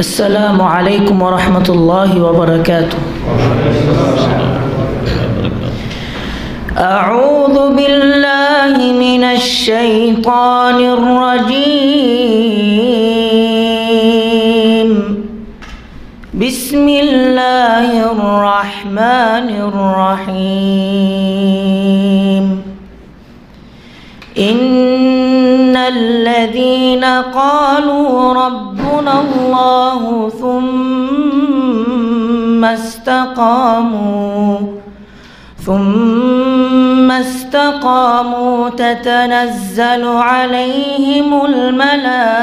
السلام عليكم ورحمة الله وبركاته. أعوذ بالله من الشيطان الرجيم. بسم الله الرحمن الرحيم. إن الذين قالوا ربنا الله ثم استقاموا تتنزل عليهم الملائكة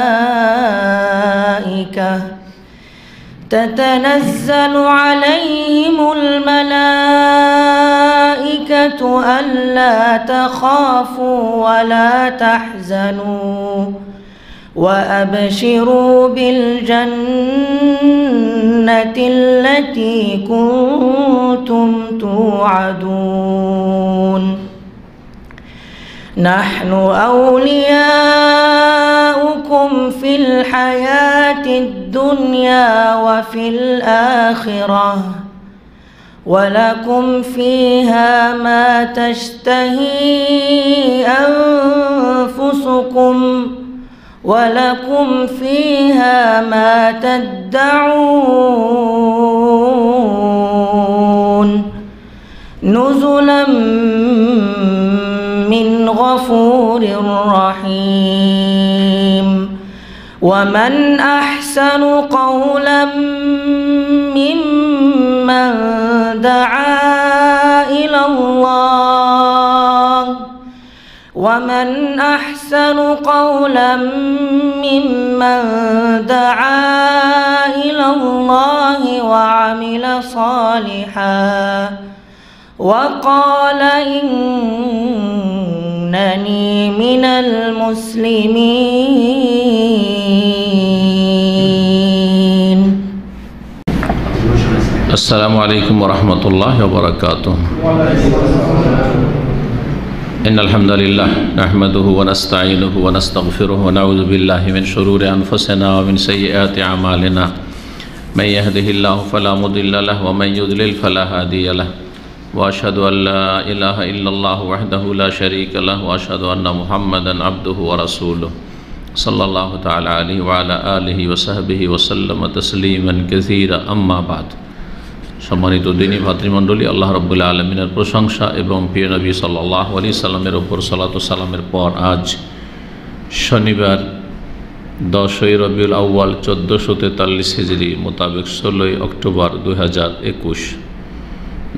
ألا تخافوا ولا تحزنوا وأبشروا بالجنة التي كنتم توعدون. نحن أولياؤكم في الحياة الدنيا وفي الآخرة ولكم فيها ما تشتهي أنفسكم ولكم فيها ما تدعون نزلا من غفور رحيم. ومن أحسن قولا ممن دعا إلى الله وعمل صالحا وقال إنني من المسلمين. السلام عليكم ورحمة الله وبركاته. إن الحمد لله نحمده ونستعينه ونستغفره ونعوذ بالله من شرور أنفسنا ومن سيئات أعمالنا. من يهده الله فلا مضل له ومن يضلل فلا هادي له. وأشهد أن لا إله إلا الله وحده لا شريك له وأشهد أن محمدا عبده ورسوله صلى الله تعالى عليه وعلى آله وصحبه وسلم تسليما كثيرا. أما بعد. সম্মানিত দিনী ভাতৃমণ্ডলী, আল্লাহ রাব্বুল আলামিনের প্রশংসা এবং প্রিয় নবী সাল্লাল্লাহু আলাইহি সাল্লামের উপর সালাত ও সালামের পর আজ শনিবার 10ই রবিউল আউয়াল 1443 হিজরি মোতাবেক 16ই অক্টোবর 2021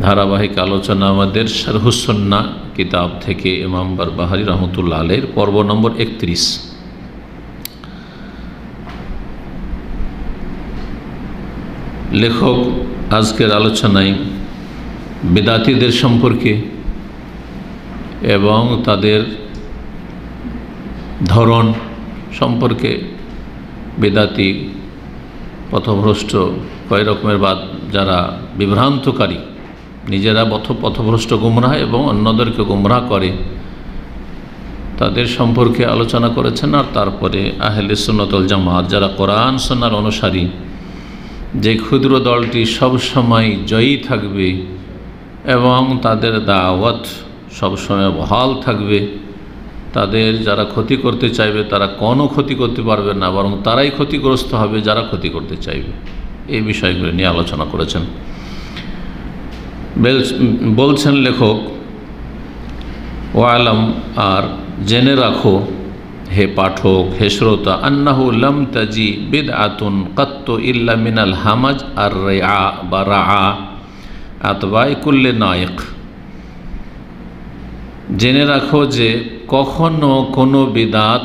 ধারাবাহিক আলোচনা আমাদের শারহুস সুন্নাহ কিতাব থেকে ইমাম বারবাহারী রহমতুল্লাহ আলাইহির পর্ব নম্বর 31। লেখক আজকের আলোচনায় বিদাতীদের সম্পর্কে এবং তাদের ধরন সম্পর্কে, বিদাতী পথভ্রষ্ট কয় রকমের বাদ, যারা বিভ্রান্তকারী, নিজেরা পথভ্রষ্ট গুমরাহ এবং অন্যদেরকে গুমরাহ করে, তাদের সম্পর্কে আলোচনা করেছেন। আর তারপরে আহলে সুন্নাত ওয়াল জামাত, যারা কোরআন সুন্নাহর অনুসারী, যে ক্ষুদ্র দলটি সবসময় জয়ী থাকবে এবং তাদের দাওয়াত সবসময় বহাল থাকবে, তাদের যারা ক্ষতি করতে চাইবে তারা কোনো ক্ষতি করতে পারবে না, বরং তারাই ক্ষতিগ্রস্ত হবে যারা ক্ষতি করতে চাইবে। এই বিষয়গুলো নিয়ে আলোচনা করেছেন। বলছেন লেখক, ওয়ালাম, আর জেনে রাখো হে পাঠক, হে শ্রোতা, আন্নাহু লাম তাজি বিদআতুন কাত্তু ইল্লা মিনাল হামাজ আর রিআ বা রাআ আতবাই কুল্লে নায়েক। জেনে রাখো যে কখনো কোনো বিদাত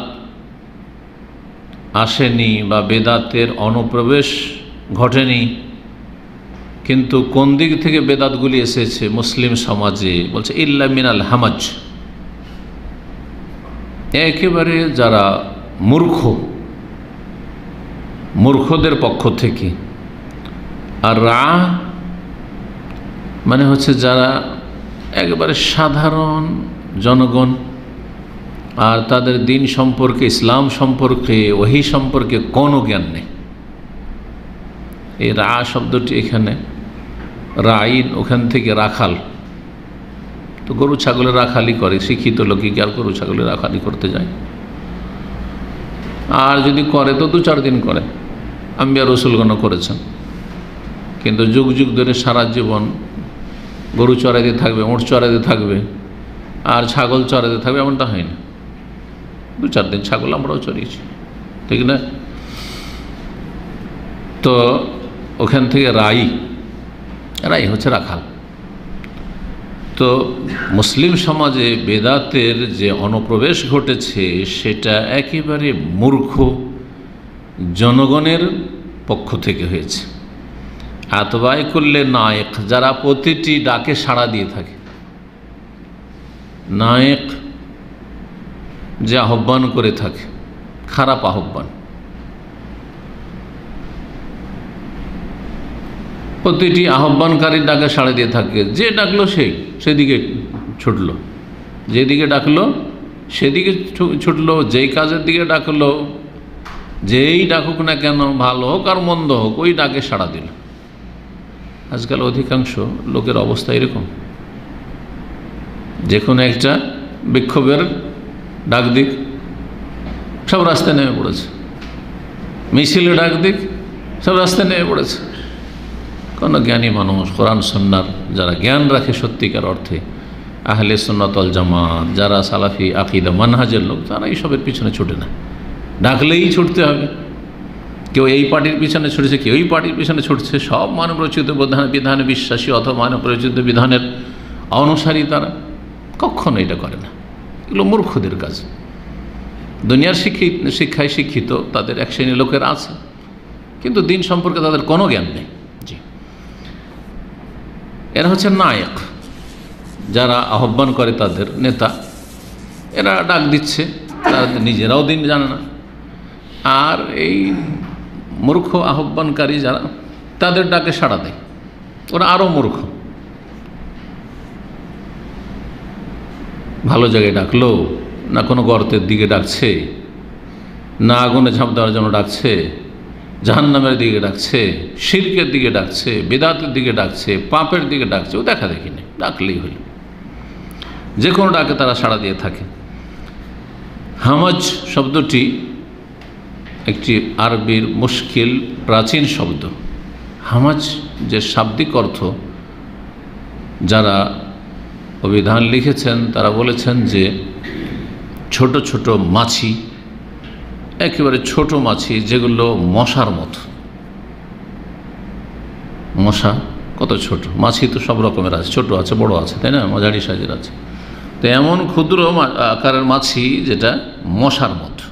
আসেনি বা বেদাতের অনুপ্রবেশ ঘটেনি, কিন্তু কোন দিক থেকে বেদাতগুলি এসেছে মুসলিম সমাজে, বলছে ইল্লা মিনাল হামাজ, একেবারে যারা মূর্খদের পক্ষ থেকে। আর রা মানে হচ্ছে যারা একেবারে সাধারণ জনগণ আর তাদের দিন সম্পর্কে, ইসলাম সম্পর্কে, ওহী সম্পর্কে কোনো জ্ঞান নেই, এই রা শব্দটি এখানে রাইন, ওখান থেকে রাখাল। তো গরু ছাগলের রাখালি করে, শিক্ষিত লোকে কি আর গরু ছাগলের রাখালি করতে যায়? আর যদি করে তো 2-4 দিন করে, আম্বিয়া রসুলগণ করেছেন। কিন্তু যুগ যুগ ধরে সারা জীবন গরু চড়াইতে থাকবে, উঁট চড়াইতে থাকবে আর ছাগল চড়াইতে থাকবে, এমনটা হয় না। 2-4 দিন ছাগল আমরাও চড়িয়েছি, ঠিক না? তো ওখান থেকে রাই হচ্ছে রাখাল। তো মুসলিম সমাজে বেদাতের যে অনুপ্রবেশ ঘটেছে সেটা একেবারে মূর্খ জনগণের পক্ষ থেকে হয়েছে। আতবাই করলে নায়েক, যারা প্রতিটি ডাকে সাড়া দিয়ে থাকে। নায়েক যে আহ্বান করে থাকে, খারাপ আহ্বান, প্রতিটি আহ্বানকারীর ডাকে সাড়া দিয়ে থাকে। যে ডাকলো সেদিকে ছুটলো, যেদিকে ডাকলো সেদিকে ছুটলো, যেই কাজের দিকে ডাকলো, যেই ডাকুক না কেন, ভালো হোক আর মন্দ হোক, ওই ডাকে সাড়া দিল। আজকাল অধিকাংশ লোকের অবস্থা এরকম, যে কোনো একটা বিক্ষোভের ডাক দিক সব রাস্তায় নেমে পড়েছে, মিছিলে ডাক দিক সব রাস্তায় নেমে পড়েছে। কোনো জ্ঞানী মানুষ, কোরআন সুন্নাহর যারা জ্ঞান রাখে সত্যিকার অর্থে, আহলে সুন্নাত ওয়াল জামাত, যারা সালাফি আকীদা মানহাজের লোক, তারা এইসবের পিছনে ছুটে না। ডাকলেই ছুটতে হবে। কেউ এই পার্টির পিছনে ছুটছে, কেউ ওই পার্টির পিছনে ছুটছে, সব মানব রচিত বিধানে বিশ্বাসী অথবা মানব রচিত বিধানের অনুসারী তারা। কখনো এটা করে না, এগুলো মূর্খদের কাজ। দুনিয়ার শিক্ষায় শিক্ষিত তাদের এক শ্রেণীর লোকের আছে, কিন্তু দিন সম্পর্কে তাদের কোনো জ্ঞান নেই। জি, এরা হচ্ছে নায়ক, যারা আহ্বান করে তাদের নেতা। এরা ডাক দিচ্ছে, তারা নিজেরাও দিন জানে না। আর এই মূর্খ আহ্বানকারী যারা, তাদের ডাকে সাড়া দেয়, ওরা আরও মূর্খ। ভালো জায়গায় ডাকলো না, কোনো গর্তের দিকে ডাকছে, না আগুনে ঝাঁপ দেওয়ার জন্য ডাকছে, জাহান্নামের দিকে ডাকছে, শিরকের দিকে ডাকছে, বেদাতের দিকে ডাকছে, পাপের দিকে ডাকছে, ও দেখা দেখি নেই, ডাকলেই হলো। যে কোনো ডাকে তারা সাড়া দিয়ে থাকে। হামাজ শব্দটি একটি আরবির মুশকিল প্রাচীন শব্দ। হামাজ যে শাব্দিক অর্থ, যারা অভিধান লিখেছেন তারা বলেছেন যে ছোট ছোট মাছি, একেবারে ছোট মাছি, যেগুলো মশার মতো। মশা কত ছোট, মাছি তো সব রকমের আছে, ছোট আছে, বড় আছে, তাই না, মাঝারি সাইজের আছে। তো এমন ক্ষুদ্র আকারের মাছি যেটা মশার মতো।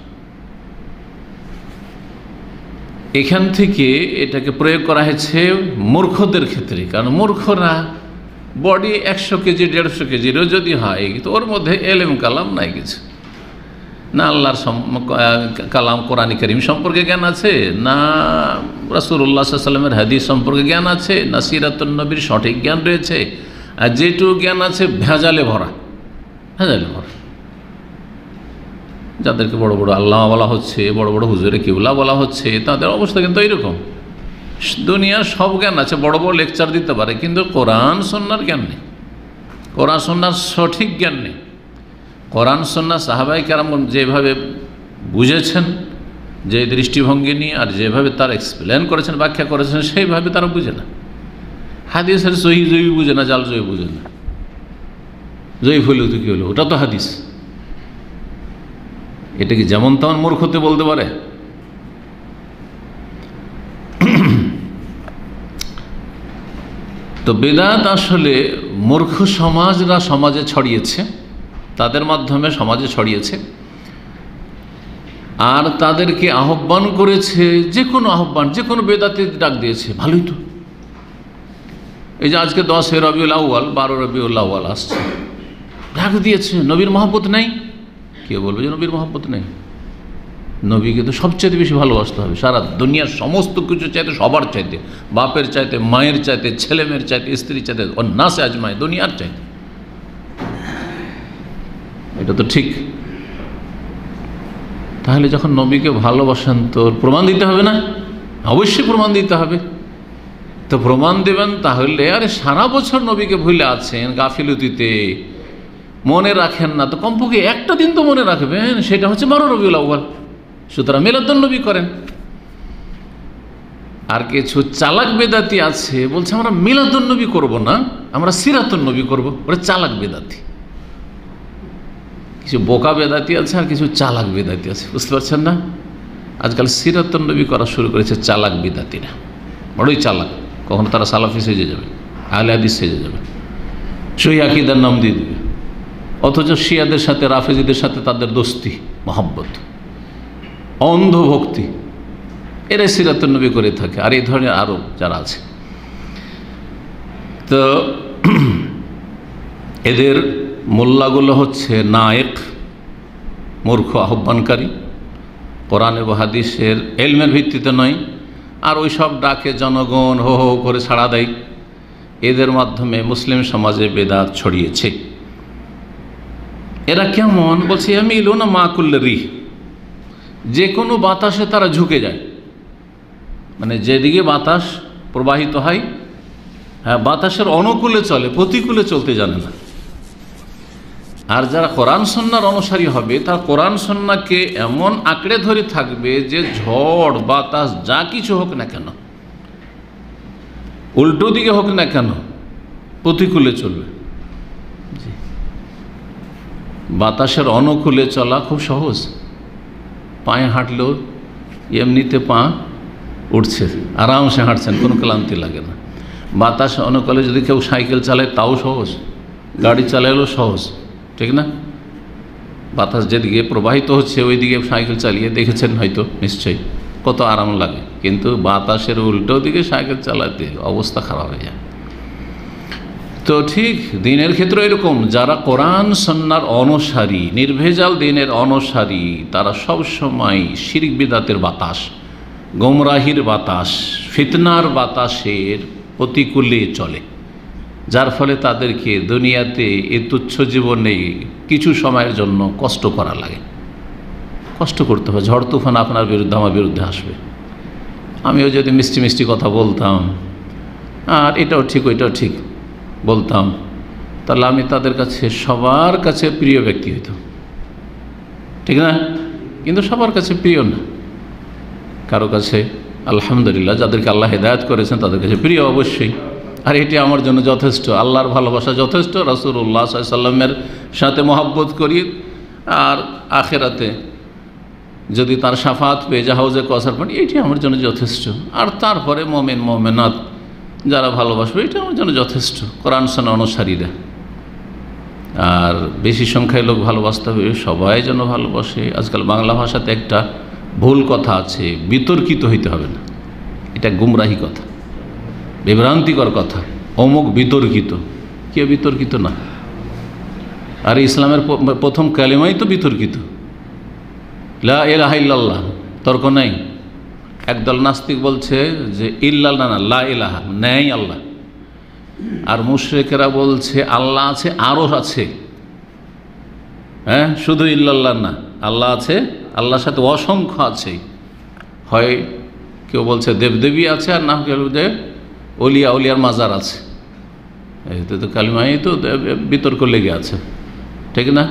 এখান থেকে এটাকে প্রয়োগ করা হয়েছে মূর্খদের ক্ষেত্রে, কারণ মূর্খরা বডি 100 কেজি 150 কেজিরও যদি হয়, তো ওর মধ্যে এলেম কালাম নাই কিছু, না আল্লাহর কালাম কোরআন কারীম সম্পর্কে জ্ঞান আছে, না রাসূলুল্লাহ সাল্লাল্লাহু আলাইহি ওয়াসাল্লামের হাদিস সম্পর্কে জ্ঞান আছে, না সিরাতুন নবীর সঠিক জ্ঞান রয়েছে। আর যেটুকু জ্ঞান আছে ভেজালে ভরা, ভেজালে ভরা। যাদেরকে বড় বড় আল্লামা বলা হচ্ছে, বড় বড় হুজুরে কিবলা বলা হচ্ছে, তাদের অবস্থা কিন্তু এইরকম। দুনিয়ার সব জ্ঞান আছে, বড় বড় লেকচার দিতে পারে, কিন্তু কোরআন সুন্নাহর জ্ঞান নেই, কোরআন সুন্নাহর সঠিক জ্ঞান নেই। কোরআন সুন্নাহ সাহাবায়ে কেরাম যেভাবে বুঝেছেন, যে দৃষ্টিভঙ্গি নিয়ে আর যেভাবে তারা এক্সপ্লেন করেছেন, ব্যাখ্যা করেছেন, সেইভাবে তারা বুঝে না। হাদিসের সহি জয়ী বুঝে না, জাল জয়ী বুঝে না। জয়ী হলেও তো কী হলো, ওটা তো হাদিস। এটা কি যেমন তেমন মূর্খতে বলতে পারে? তো বেদাত আসলে মূর্খ সমাজরা সমাজে ছড়িয়েছে, তাদের মাধ্যমে সমাজে ছড়িয়েছে, আর তাদেরকে আহ্বান করেছে। যে কোনো আহ্বান, যে কোনো বেদাতে ডাক দিয়েছে, ভালোই তো। এই যে আজকে 10 রবিউল আউয়াল, 12 রবিউল আউয়াল আসছে, ডাক দিয়েছে। নবীর মহব্বত নেই? কে বলবে যে নবীর মহব্বত নেই? নবীকে তো সবচাইতে বেশি ভালোবাসতে হবে, সারা দুনিয়ার সমস্ত কিছু চাইতে, সবার চাইতে, বাপের চাইতে, মায়ের চাইতে, ছেলে মেয়ের চাইতে, স্ত্রীর চাইতে, অন্যাসে আজমায়, দুনিয়ার চাইতে। এটা তো ঠিক। তাহলে যখন নবীকে ভালোবাসেন তো প্রমাণ দিতে হবে না? অবশ্যই প্রমাণ দিতে হবে। তো প্রমাণ দেবেন তাহলে আরে সারা বছর নবীকে ভুলে আছেন গাফিলতিতে, মনে রাখেন না, তো কমপক্ষে একটা দিন তো মনে রাখবেন, সেটা হচ্ছে 12 রবিউল আউয়াল। সুতরাং মিলাদুন নবী করেন। আর কিছু চালাক বেদাতি আছে, বলছে আমরা মিলাদুন নবী করবো না, আমরা সিরাতুন নবী করবো। ওরা চালাক বেদাতি। কিছু বোকা বেদাতি আছে আর কিছু চালাক বেদাতি আছে, বুঝতে পারছেন না? আজকাল সিরাতুন নবী করা শুরু করেছে চালাক বেদাতিরা, বড়ই চালাক। কখনো তারা সালাফি সেজে যাবে, আহলে হাদিস সেজে যাবে, সহি আকীদার নাম দিয়ে দেবে, অথচ শিয়াদের সাথে রাফেজিদের সাথে তাদের দোস্তি, মহব্বত, অন্ধভক্তি, এরাই সিরাতুন নবী করে থাকে। আর এই ধরনের আরও যারা আছে, তো এদের মোল্লাগুলো হচ্ছে নায়েক, মূর্খ আহ্বানকারী, কোরআন এবং হাদিসের এলমের ভিত্তিতে নয়। আর ওই সব ডাকে জনগণ হো হো করে ছাড়া দেয়। এদের মাধ্যমে মুসলিম সমাজে বেদাত ছড়িয়েছে। এরা কেমন? বলছে আমি ইলো না মা কুল্লে রি, যে কোনো বাতাসে তারা ঝুঁকে যায়। মানে যেদিকে বাতাস প্রবাহিত হয়, হ্যাঁ, বাতাসের অনুকূলে চলে, প্রতিকূলে চলতে জানে না। আর যারা কোরআন সুন্নাহর অনুসারী হবে, তার কোরআন সুন্নাহকে এমন আঁকড়ে ধরে থাকবে যে ঝড় বাতাস যা কিছু হোক না কেন, উল্টো দিকে হোক না কেন, প্রতিকূলে চলবে। বাতাসের অনুকূলে চলা খুব সহজ, পায়ে হাঁটলেও এমনিতে পা উঠছে, আরামসে হাঁটছেন, কোনো ক্লান্তি লাগে না। বাতাস অনুকূলে যদি কেউ সাইকেল চালায় তাও সহজ, গাড়ি চালালেও সহজ, ঠিক না? বাতাস যেদিকে প্রবাহিত হচ্ছে ওই দিকে সাইকেল চালিয়ে দেখেছেন হয়তো, নিশ্চয়ই, কত আরাম লাগে। কিন্তু বাতাসের উল্টো দিকে সাইকেল চালাতে অবস্থা খারাপ হয়ে যায়। তো ঠিক দিনের ক্ষেত্রে এরকম, যারা কোরআন সুন্নাহর অনুসারী, নির্ভেজাল দিনের অনুসারী, তারা সব সময় শিরক বিদআতের বাতাস, গোমরাহির বাতাস, ফিতনার বাতাসের প্রতিকূলে চলে, যার ফলে তাদেরকে দুনিয়াতে এই তুচ্ছ জীবনে কিছু সময়ের জন্য কষ্ট করা লাগে, কষ্ট করতে হবে। ঝড় তুফান আপনার বিরুদ্ধে, আমার বিরুদ্ধে আসবে। আমিও যদি মিষ্টি মিষ্টি কথা বলতাম আর এটাও ঠিক ওইটাও ঠিক বলতাম, তাহলে আমি তাদের কাছে, সবার কাছে প্রিয় ব্যক্তি হইতাম, ঠিক না? কিন্তু সবার কাছে প্রিয় না, কারো কাছে আলহামদুলিল্লাহ যাদেরকে আল্লাহ হেদায়েত করেছেন তাদের কাছে প্রিয় অবশ্যই। আর এটি আমার জন্য যথেষ্ট, আল্লাহর ভালোবাসা যথেষ্ট, রাসূলুল্লাহ সাল্লাল্লাহু আলাইহি ওয়াসাল্লামের সাথে মহব্বত করি, আর আখেরাতে যদি তার শাফাত পেয়ে যা হাউজে কাউসার পানি, এটি আমার জন্য যথেষ্ট। আর তারপরে মুমিন মুমিনাত যারা ভালোবাসবে, এটা আমার জন্য যথেষ্ট, কোরআন সুন্নাহ অনুসারীরা। আর বেশি সংখ্যায় লোক ভালোবাসতে হবে, সবাই যেন ভালোবাসে। আজকাল বাংলা ভাষাতে একটা ভুল কথা আছে, বিতর্কিত হইতে হবে না, এটা গুমরাহি কথা, বিভ্রান্তিকর কথা। অমুক বিতর্কিত, কেউ বিতর্কিত না। আর ইসলামের প্রথম কালেমাই তো বিতর্কিত, লা ইলাহা ইল্লাল্লাহ, তর্ক নাই। একদল নাস্তিক বলছে যে ইল্লাল্লাহ না, লা ইলাহা, নেই আল্লাহ। আর মুশরিকেরা বলছে আল্লাহ আছে, আরও আছে, হ্যাঁ, শুধু ইল্লাল্লাহ না, আল্লাহ আছে, আল্লাহর সাথে অসংখ্য আছে। হয় কেউ বলছে দেবদেবী আছে, আর না কেউ যে অলিয়া উলিয়ার মাজার আছে। এতে তো কালিমাই তো বিতর্ক লেগে আছে, ঠিক না?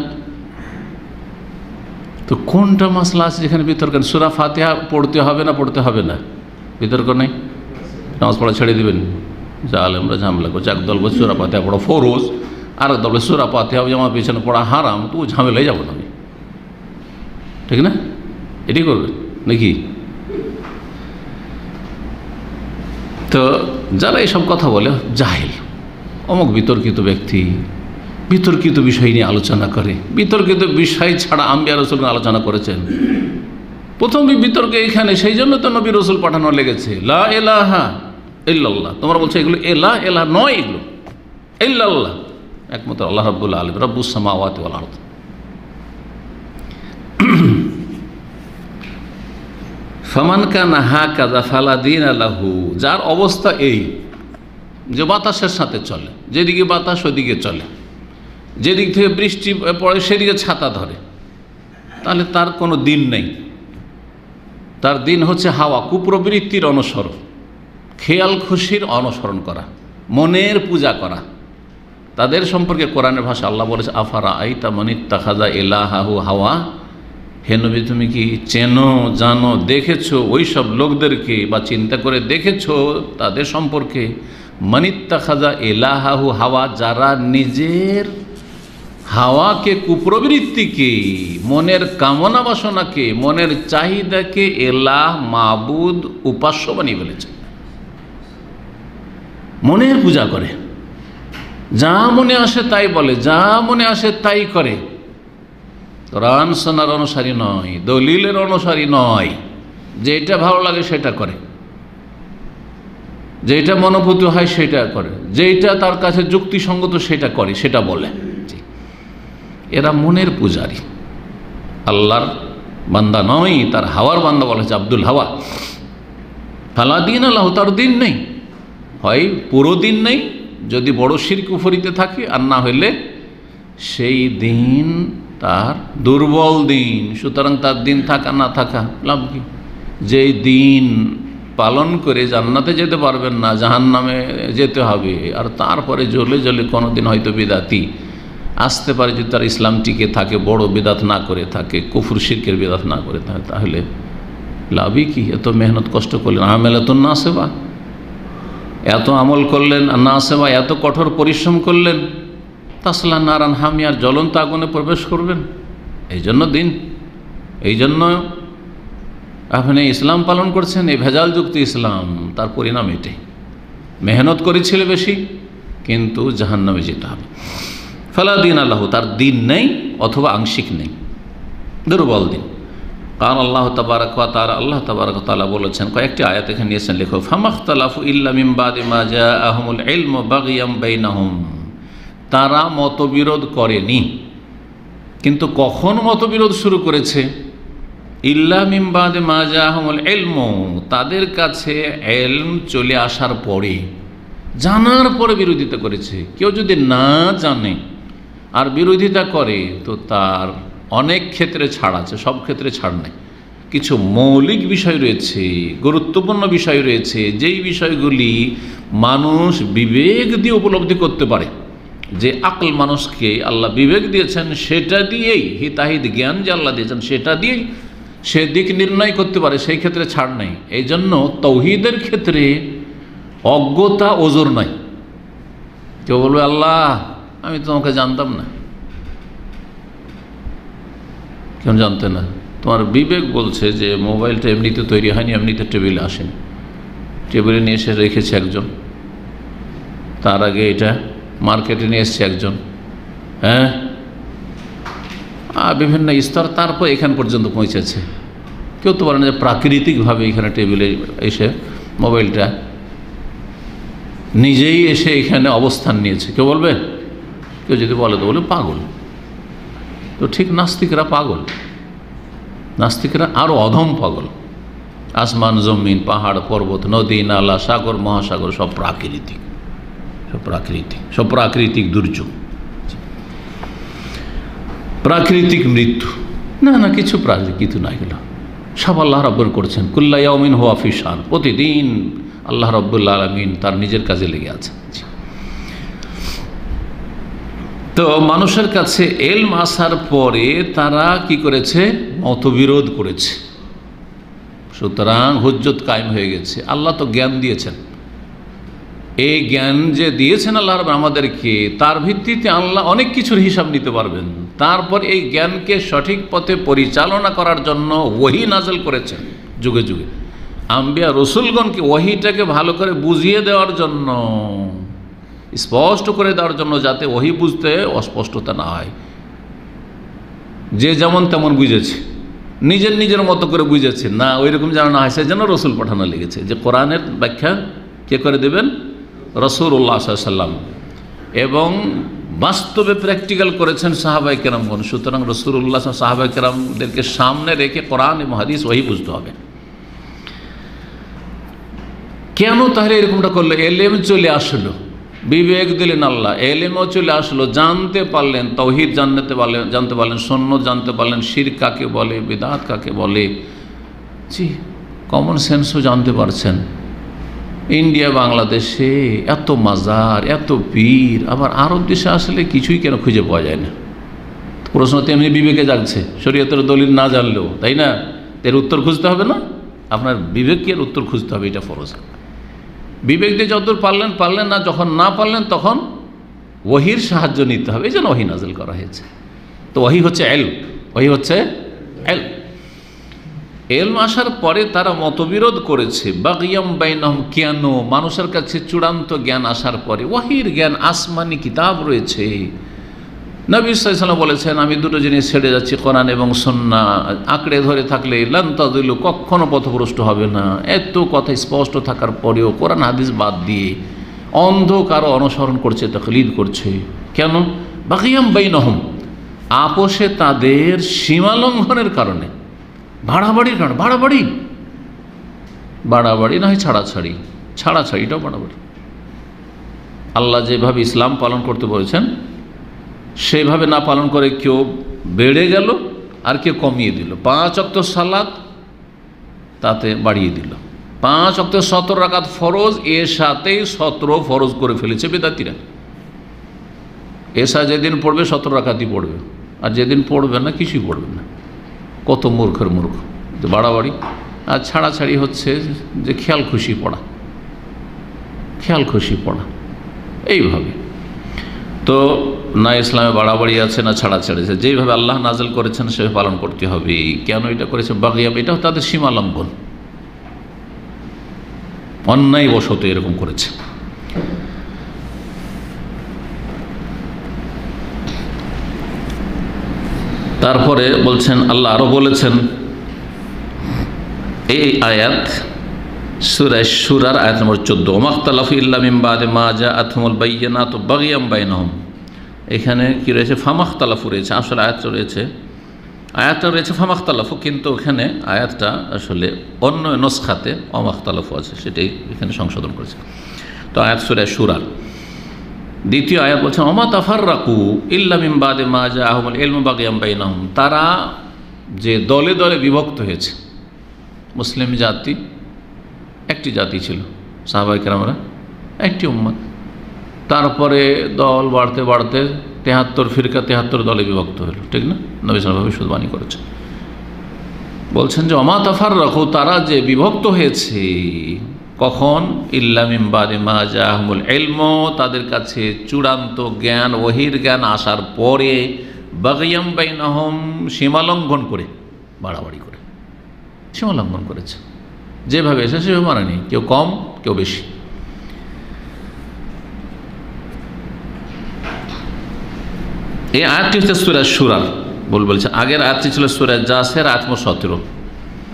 তো কোনটা মাসলা আছে যেখানে বিতর্ক? সূরা ফাতিহা পড়তে হবে না পড়তে হবে না, বিতর্ক নেই, নামাজ পড়া ছেড়ে দেবেন। যা আলেমরা ঝামেলা করছে, একদল বলছে সূরা ফাতিহা পড়া ফরজ, আর একদল বলছে সূরা ফাতিহা আমার পেছনে পড়া হারাম, তো ও ঝামেলায় যাবো না আমি, ঠিক না? এটি করবে নাকি? তো যারা এইসব কথা বলে জাহেল, অমুক বিতর্কিত ব্যক্তি, বিতর্কিত বিষয় নিয়ে আলোচনা করে। বিতর্কিত বিষয় ছাড়া আম্বিয়া রাসূল আলোচনা করেছেন। প্রথম বিতর্ক এখানে, সেই জন্য তো নবী রাসূল পাঠানো লেগেছে। লা ইলাহা ইল্লাল্লাহ, তোমরা বলছো এগুলো এলাহ, এলাহ নয়, এগুলো ইল্লাল্লাহ, একমাত্র আল্লাহ রাব্বুল আলামিন, রব্বুস সামাওয়াতি ওয়াল আরদ। ফামান কানা হাকাযা ফালা দীনা লাহু, যার অবস্থা এই যে বাতাসের সাথে চলে, যেদিকে বাতাস ওদিকে চলে, যেদিক থেকে বৃষ্টি পড়ে সেদিকে ছাতা ধরে, তাহলে তার কোনো দিন নেই। তার দিন হচ্ছে হাওয়া, কুপ্রবৃত্তির অনুসরণ। খেয়াল খুশির অনুসরণ করা, মনের পূজা করা। তাদের সম্পর্কে কোরআনের ভাষা আল্লাহ বলেছে, আফারা আইতা মানিত্তাখাযা ইলাহাহু হাওয়া। হে নবী, তুমি কি চেনো, জানো, দেখেছো ওই সব লোকদেরকে, বা চিন্তা করে দেখেছো তাদের সম্পর্কে, মানিত্তাখাযা ইলাহাহু হাওয়া, যারা নিজের হাওয়াকে, কুপ্রবৃত্তিকে, মনের কামনা বাসনাকে, মনের চাহিদাকে এলাহ, মাবুদ, উপাস্য বানিয়ে ফেলেছে। মনের পূজা করে, যা মনে আসে তাই বলে, যা মনে আসে তাই করে। কোরআন সুন্নাহর অনুসারী নয়, দলিলের অনুসারী নয়। যেটা ভালো লাগে সেটা করে, যেটা মনোভূত হয় সেটা করে, যেটা তার কাছে যুক্তিসঙ্গত সেটা করে, সেটা বলে। এরা মনের পূজারী, আল্লাহর বান্দা নয়, তার হাওয়ার বান্দা বলা হয়েছে আব্দুল হাওয়া। ফালা দিন আল্লাহ, তার দিন নেই, হয় পুরো দিন নেই যদি বড় শিরক কুফরিতে থাকে, আর না হইলে সেই দিন তার দুর্বল দিন। সুতরাং তার দিন থাকা না থাকা লাভ কি? যেই দিন পালন করে জান্নাতে যেতে পারবেন না, জাহান্নামে যেতে হবে, আর তারপরে জ্বলে জ্বলে কোনো দিন হয়তো বিদাতি আসতে পারে, যদি তার ইসলাম টিকে থাকে, বড় বিদাত না করে থাকে, কুফর শিরকের বিদাত না করে থাকে, তাহলে লাভই কি? এত মেহনত কষ্ট করলেন, আমেলাতুন নাসিবা, এত আমল করলেন, নাসিবা, এত কঠোর পরিশ্রম করলেন, তাসলা নারান হামিয়ার, জ্বলন্ত আগুনে প্রবেশ করবেন। এই জন্য দিন, এই জন্য আপনি ইসলাম পালন করছেন, এই ভেজালযুক্ত ইসলাম, তার পরিণাম এটাই। মেহনত করেছিল বেশি, কিন্তু জাহান্নামে যেতে হবে। ফালা দিন আল্লাহ, তার দিন নেই অথবা আংশিক নেই, দুর্বল দিন। কারণ আল্লাহ তাবারক ওয়া তাআলা, আল্লাহ তাবারক ওয়া তাআলা বলেছেন, কয়েকটি আয়াত এখানে নিয়েছেন লেখক, ফামাখতালাফু ইল্লা মিন বাদি মা জাআহুমুল ইলমু বাগিয়াম বাইনাহুম। তারা মতবিরোধ করেনি, কিন্তু কখন মতবিরোধ শুরু করেছে? ইল্লা মিন বাদি মা জাআহুমুল ইলমু, তাদের কাছে ইলম চলে আসার পরে, জানার পরে বিরোধিতা করেছে। কেউ যদি না জানে আর বিরোধিতা করে, তো তার অনেক ক্ষেত্রে ছাড় আছে, সব ক্ষেত্রে ছাড় নেই। কিছু মৌলিক বিষয় রয়েছে, গুরুত্বপূর্ণ বিষয় রয়েছে, যেই বিষয়গুলি মানুষ বিবেক দিয়ে উপলব্ধি করতে পারে, যে আকল মানুষকে আল্লাহ বিবেক দিয়েছেন, সেটা দিয়েই, হিতাহিত জ্ঞান যে আল্লাহ দিয়েছেন সেটা দিয়েই সে দিক নির্ণয় করতে পারে, সেই ক্ষেত্রে ছাড় নেই। এই জন্য তাওহীদের ক্ষেত্রে অজ্ঞতা ওজর নাই। কেউ বলবে, আল্লাহ আমি তোমাকে জানতাম না। কেন জানতে না? তোমার বিবেক বলছে যে মোবাইলটা এমনিতে তৈরি হয়নি, এমনিতে টেবিলে আসেনি, টেবিলে নিয়ে এসে রেখেছে একজন, তার আগে এটা মার্কেটে নিয়ে এসছে একজন, হ্যাঁ, বিভিন্ন স্তর, তারপর এখান পর্যন্ত পৌঁছেছে। কেউ তো বলে না যে প্রাকৃতিকভাবে এখানে টেবিলে এসে মোবাইলটা নিজেই এসে এখানে অবস্থান নিয়েছে। কেউ বলবে? কেউ যদি বলে তো বলে পাগল। তো ঠিক নাস্তিকরা পাগল, নাস্তিকরা আরও অধম পাগল। আসমান, জমিন, পাহাড়, পর্বত, নদী, নালা, সাগর, মহাসাগর সব প্রাকৃতিক, সব প্রাকৃতিক, সব প্রাকৃতিক দুর্যোগ, প্রাকৃতিক মৃত্যু। না না, কিছু প্রাকৃতিক না, এগুলো সব আল্লাহ রাব্বুল করছেন। কুল্লা ইয়াউমিন হুয়া ফি শান, প্রতিদিন আল্লাহ রাব্বুল আলামিন তার নিজের কাজে লেগে আছেন। তো মানুষের কাছে এলম আসার পরে তারা কি করেছে? মতবিরোধ করেছে। সুতরাং হুজ্জত কায়েম হয়ে গেছে। আল্লাহ তো জ্ঞান দিয়েছেন, এই জ্ঞান যে দিয়েছেন আল্লাহ আমাদেরকে, তার ভিত্তিতে আল্লাহ অনেক কিছুর হিসাব নিতে পারবেন। তারপর এই জ্ঞানকে সঠিক পথে পরিচালনা করার জন্য ওহী নাযিল করেছেন যুগে যুগে। আম্বিয়া রসুলগণকে ওহীটাকে ভালো করে বুঝিয়ে দেওয়ার জন্য, স্পষ্ট করে দেওয়ার জন্য, যাতে ওহী বুঝতে অস্পষ্টতা না হয়। যে যেমন তেমন বুঝেছে, নিজের নিজের মতো করে বুঝেছে না, ওই রকম যেন না হয়, সেজন্য রসুল পাঠানো লেগেছে। যে কোরআনের ব্যাখ্যা কে করে দেবেন? রাসূলুল্লাহ সাল্লাল্লাহু আলাইহি ওয়াসাল্লাম। এবং বাস্তবে প্র্যাকটিক্যাল করেছেন সাহাবায়ে কেরামগণ। সুতরাং রাসূলুল্লাহ সাহাবায়ে কেরামদেরকে সামনে রেখে কোরআন এবং হাদিস ওহী বুঝতে হবে। কেন তাহলে এরকমটা করলো? এলেম চলে আসলো, বিবেক দিলেন আল্লাহ, এলেমও চলে আসলো, জানতে পারলেন, তাওহীদ জানতে পারলেন, সুন্নাত জানতে পারলেন, শিরক কাকে বলে, বিদআত কাকে বলে, জি, কমন সেন্সও জানতে পারছেন। ইন্ডিয়া বাংলাদেশে এত মাজার, এত পীর, আবার আরব দেশে আসলে কিছুই কেন খুঁজে পাওয়া যায় না? প্রশ্ন তেমনি বিবেকে জাগছে, শরীয়তের দলিল না জানলেও, তাই না? এর উত্তর খুঁজতে হবে না? আপনার বিবেককে এর উত্তর খুঁজতে হবে, এটা ফরজ। বিবেক দিয়ে যতদূর পারলেন পারলেন, না যখন না পারলেন তখন ওহির সাহায্য নিতে হবে। এই জন্য ওহি নাজিল করা হয়েছে। তো ওহি হচ্ছে ইলম, ওহি হচ্ছে ইলম। ইলম আসার পরে তারা মতবিরোধ করেছে, বাগিয়াম বাইনহুম, কেন? মানুষের কাছে চূড়ান্ত জ্ঞান আসার পরে, ওহির জ্ঞান, আসমানি কিতাব রয়েছে। নবী সাল্লাল্লাহু আলাইহি ওয়াসাল্লাম বলেছেন, আমি দুটো জিনিস ছেড়ে যাচ্ছি, কোরআন এবং সুন্নাহ, আঁকড়ে ধরে থাকলে লান তাদিলু, কখনো পথভ্রষ্ট হবে না। এত কথা স্পষ্ট থাকার পরেও কোরআন হাদিস বাদ দিয়ে অন্ধ কারো অনুসরণ করছে, তাকলিদ করছে। কেন? বাগিয়াম বাইনহুম, আপোষে তাদের সীমা লঙ্ঘনের কারণে, বাড়াবাড়ির কারণে। বাড়াবাড়ি না হয় ছাড়াছাড়িটাও বাড়াবাড়ি। আল্লাহ যেভাবে ইসলাম পালন করতে বলেছেন সেভাবে না পালন করে কেউ বেড়ে গেল আর কেউ কমিয়ে দিল। 5 ওয়াক্ত সালাত তাতে বাড়িয়ে দিল। 5 ওয়াক্ত 17 রাকাত ফরজ, এর সাথেই 17 ফরজ করে ফেলেছে বেদাতিরা। এসা যেদিন পড়বে 17 রাকাতই পড়বে, আর যেদিন পড়বে না কিছুই পড়বে না। কত মূর্খের মূর্খ! বাড়াবাড়ি আর ছাড়াছাড়ি হচ্ছে যে খেয়াল খুশি পড়া, এইভাবে। তো না ইসলামে বাড়াবাড়ি আছে, না ছাড়াছাড়ি আছে। যেইভাবে আল্লাহ নাজিল করেছেন সেভাবে পালন করতে হবে। কেন এটা করেছে? বাগিয়াম, এটাও তাদের সীমা লঙ্ঘন, অন্যায় বশত এরকম করেছে। তারপরে বলছেন, আল্লাহ আরো বলেছেন এই আয়াত, সূরা শুরার আয়াত নম্বর 14, ওমাখতালাফু ইল্লা মিন বাদি মা জাআতহুমুল বায়্যিনাতু বাগিয়াম বাইনহুম। এখানে কি রয়েছে? ফামাখতালাফু রয়েছে। আসলে আয়াতটা রয়েছে ফামাখতালাফু, কিন্তু ওখানে আয়াতটা আসলে অন্য নসখাতে ওমাখতালাফু আছে, সেটাই এখানে সংশোধন করেছে। তো আয়াত সূরা শুরার দ্বিতীয় আয়াত বলছে, ওমা তাফাররাকু ইল্লা মিন বাদি মা জাআহুমুল ইলমু বাগিয়াম বাইনহুম। তারা যে দলে দলে বিভক্ত হয়েছে। মুসলিম জাতি একটি জাতি ছিল, সাহাবায়ে কেরামরা একটি উম্মত। তারপরে দল বাড়তে বাড়তে 73 ফিরকা, 73 দলে বিভক্ত হলো, ঠিক না? নবী সাল্লাল্লাহু আলাইহি ওয়াসাল্লাম ভবিষ্যদ্বাণী করেছেন। বলছেন যে ওমা তাফাররাকু, তারা যে বিভক্ত হয়েছে কখন? ইল্লা মিন বাদি মা জাআহুমুল ইলমু, তাদের কাছে চূড়ান্ত জ্ঞান, ওহির জ্ঞান আসার পরে, বাগিয়াম বাইনহুম, সীমালঙ্ঘন করে, বাড়াবাড়ি করে সীমালঙ্ঘন করেছে। যেভাবে এসে সেভাবে মানেনি, কেউ কম কেউ বেশি। এই আয়াতটি হচ্ছে সূরা শুরার। বলছে আগের আয়াতটি ছিল সূরা জাসিয়ার আয়াত নম্বর 17।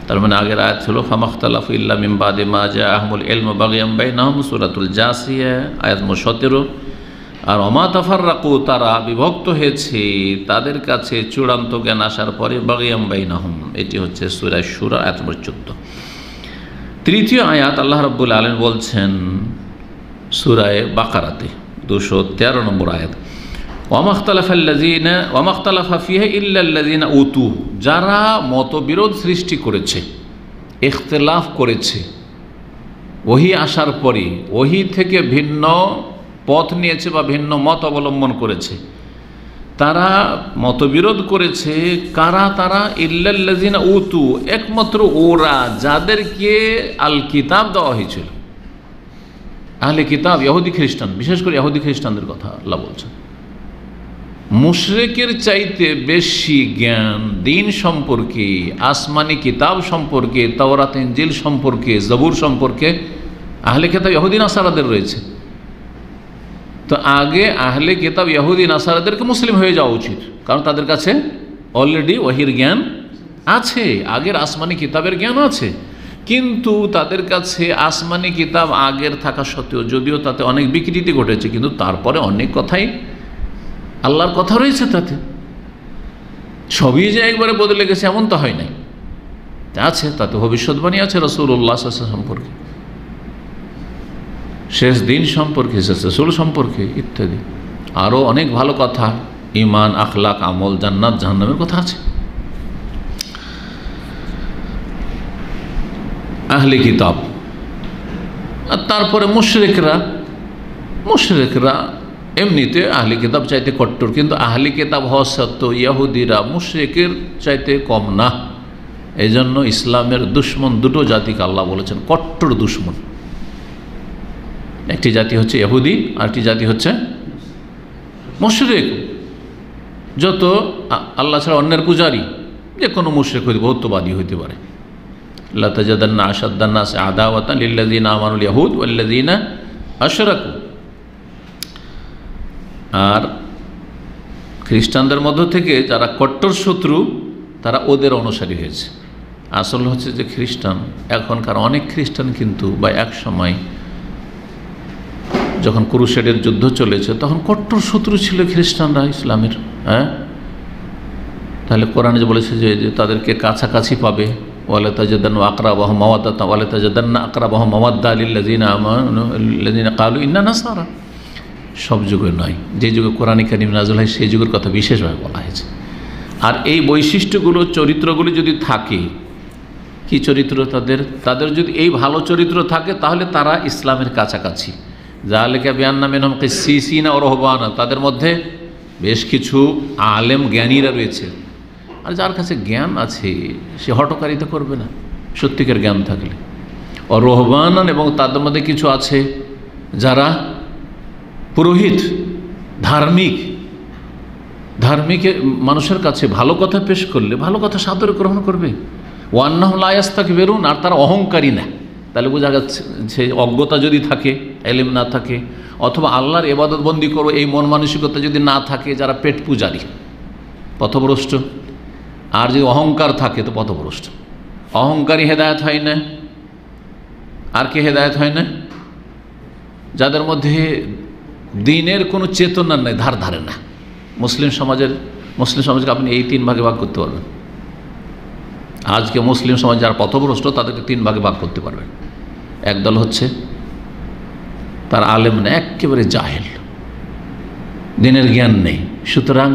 তার মানে আগের আয়াত ছিল ফামাখতালাফু ইল্লা মিন বাদি মা জাআহুমুল ইলমু বাগিয়াম বাইনহুম, সূরাতুল জাসিয়া আয়াত নম্বর 17। আর ওমা তাফাররাকু, তারা বিভক্ত হয়েছে তাদের কাছে চূড়ান্ত জ্ঞান আসার পরে, বাগিয়াম বাইনহুম, এটি হচ্ছে সূরা শুরা আয়াত নম্বর 14। তৃতীয় আয়াত আল্লাহ রাব্বুল আলামিন বলছেন সূরা বাকারাতে 213 নম্বর আয়াত, ওয়ামাখতালাফা ফিহা ইল্লাল্লাযীনা উতু, যারা মতবিরোধ সৃষ্টি করেছে, ইখতিলাফ করেছে ওহী আসার পরে, ওহী থেকে ভিন্ন পথ নিয়েছে বা ভিন্ন মত অবলম্বন করেছে, তারা মতবিরোধ করেছে। কারা তারা? ইল্লাল্লাযীনা উতু, একমাত্র ওরা যাদেরকে আল কিতাব দেওয়া হয়েছিল। আহলে কিতাব ইহুদি খ্রিস্টান, বিশেষ করে ইহুদি খ্রিস্টানদের কথা আল্লাহ বলছেন। মুশরিকের চাইতে বেশি জ্ঞান দ্বীন সম্পর্কে, আসমানি কিতাব সম্পর্কে, তাওরাত ইনজিল সম্পর্কে, জবুর সম্পর্কে আহলে কিতাব ইহুদি নাসারাদের রয়েছে। তো আগে আহলে কিতাব ইহুদি নাসারাদেরকে মুসলিম হয়ে যাওয়া উচিত, কারণ তাদের কাছে অলরেডি ওহির জ্ঞান আছে, আগের আসমানি কিতাবের জ্ঞান আছে। কিন্তু তাদের কাছে আসমানি কিতাব আগের থাকা সত্ত্বেও, যদিও তাতে অনেক বিকৃতি ঘটেছে, কিন্তু তারপরে অনেক কথাই আল্লাহর কথা রয়েছে তাতে। সবই যে একবারে বদলে গেছে এমন তো হয় নাই, আছে তাতে ভবিষ্যৎবাণী আছে রাসূলুল্লাহ সাল্লাল্লাহু আলাইহি ওয়াসাল্লাম সম্পর্কে, শেষ দিন সম্পর্কে, শেষ রাসূল সম্পর্কে ইত্যাদি। আরও অনেক ভালো কথা, ঈমান, আখলাক, আমল, জান্নাত জাহান্নামের কথা আছে। আহলে কিতাব আর তারপরে মুশরিকরা এমনিতে আহলি কিতাব চাইতে কট্টর, কিন্তু আহলি কিতাব হওয়া সত্ত্বেও ইহুদিরা মুশরিকের চাইতে কম না। এই জন্য ইসলামের দুশ্মন দুটো জাতিকে আল্লাহ বলেছেন কট্টর দুশ্মন। একটি জাতি হচ্ছে ইহুদি, আরেকটি জাতি হচ্ছে মুশরিক। যত আল্লাহ ছাড়া অন্যের পূজারী, যে কোনো মুশরিক হইতে বহুত্ববাদী হইতে পারে। লা তাজিদান্না আশাদ্দান নাসি আদাওয়াতান লিল্লাযিনা আমানুল ইয়াহুদ ওয়াল্লাযিনা আশরাকু। আর খ্রিস্টানদের মধ্য থেকে যারা কট্টর শত্রু, তারা ওদের অনুসারী হয়েছে। আসল হচ্ছে যে খ্রিস্টান, এখনকার অনেক খ্রিস্টান কিন্তু, বা এক সময় যখন ক্রুসেডের যুদ্ধ চলেছে তখন কট্টর শত্রু ছিল খ্রিস্টানরা ইসলামের। হ্যাঁ, তাহলে কোরআনে যে বলেছে যে তাদেরকে কাছাকাছি পাবে, ওয়ালা তাজিদান্না আকরাবাহুম মাওয়াদ্দাতান ওয়ালা তাজিদান্না আকরাবাহুম মাওয়াদ্দা লিল্লাযিনা আমানু আল্লাযিনা ক্বালু ইন্না নাসারা। সব যুগে নয়, যে যুগে কোরআন কারীম নাযিল হয় সেই যুগের কথা বিশেষভাবে বলা হয়েছে। আর এই বৈশিষ্ট্যগুলো, চরিত্রগুলি যদি থাকে, কি চরিত্র তাদের যদি এই ভালো চরিত্র থাকে, তাহলে তারা ইসলামের কাছাকাছি। যালিকা বিআন্না মিনহুম কিসসিসিনা ওয়া রুহবানা, তাদের মধ্যে বেশ কিছু আলেম জ্ঞানীরা রয়েছে। আর যার কাছে জ্ঞান আছে সে হঠকারিতা করবে না, সত্যিকার জ্ঞান থাকলে। ও রুহবানান, এবং তাদের মধ্যে কিছু আছে যারা পুরোহিত, ধার্মিক মানুষের কাছে ভালো কথা পেশ করলে ভালো কথা সাদরে গ্রহণ করবে। ওয়ান্নাহুম লা ইস্তাকবিরুন, আর তারা অহংকারী না। তাহলে বোঝা যাচ্ছে যে অজ্ঞতা যদি থাকে, এলেম না থাকে, অথবা আল্লাহর ইবাদত বন্দি করো এই মন মানসিকতা যদি না থাকে, যারা পেট পূজারী পথভ্রষ্ট। আর যদি অহংকার থাকে তো পথভ্রষ্ট। অহংকারী হেদায়েত হয় না। আর কে হেদায়েত হয় না? যাদের মধ্যে দিনের কোনো চেতনা নেই, ধারে না। মুসলিম সমাজকে আপনি এই তিন ভাগে ভাগ করতে পারবেন। আজকে মুসলিম সমাজ যারা পথভ্রষ্ট, তাদেরকে তিন ভাগে ভাগ করতে পারবেন। একদল হচ্ছে তার আলেম না, একেবারে জাহেল, দিনের জ্ঞান নেই, সুতরাং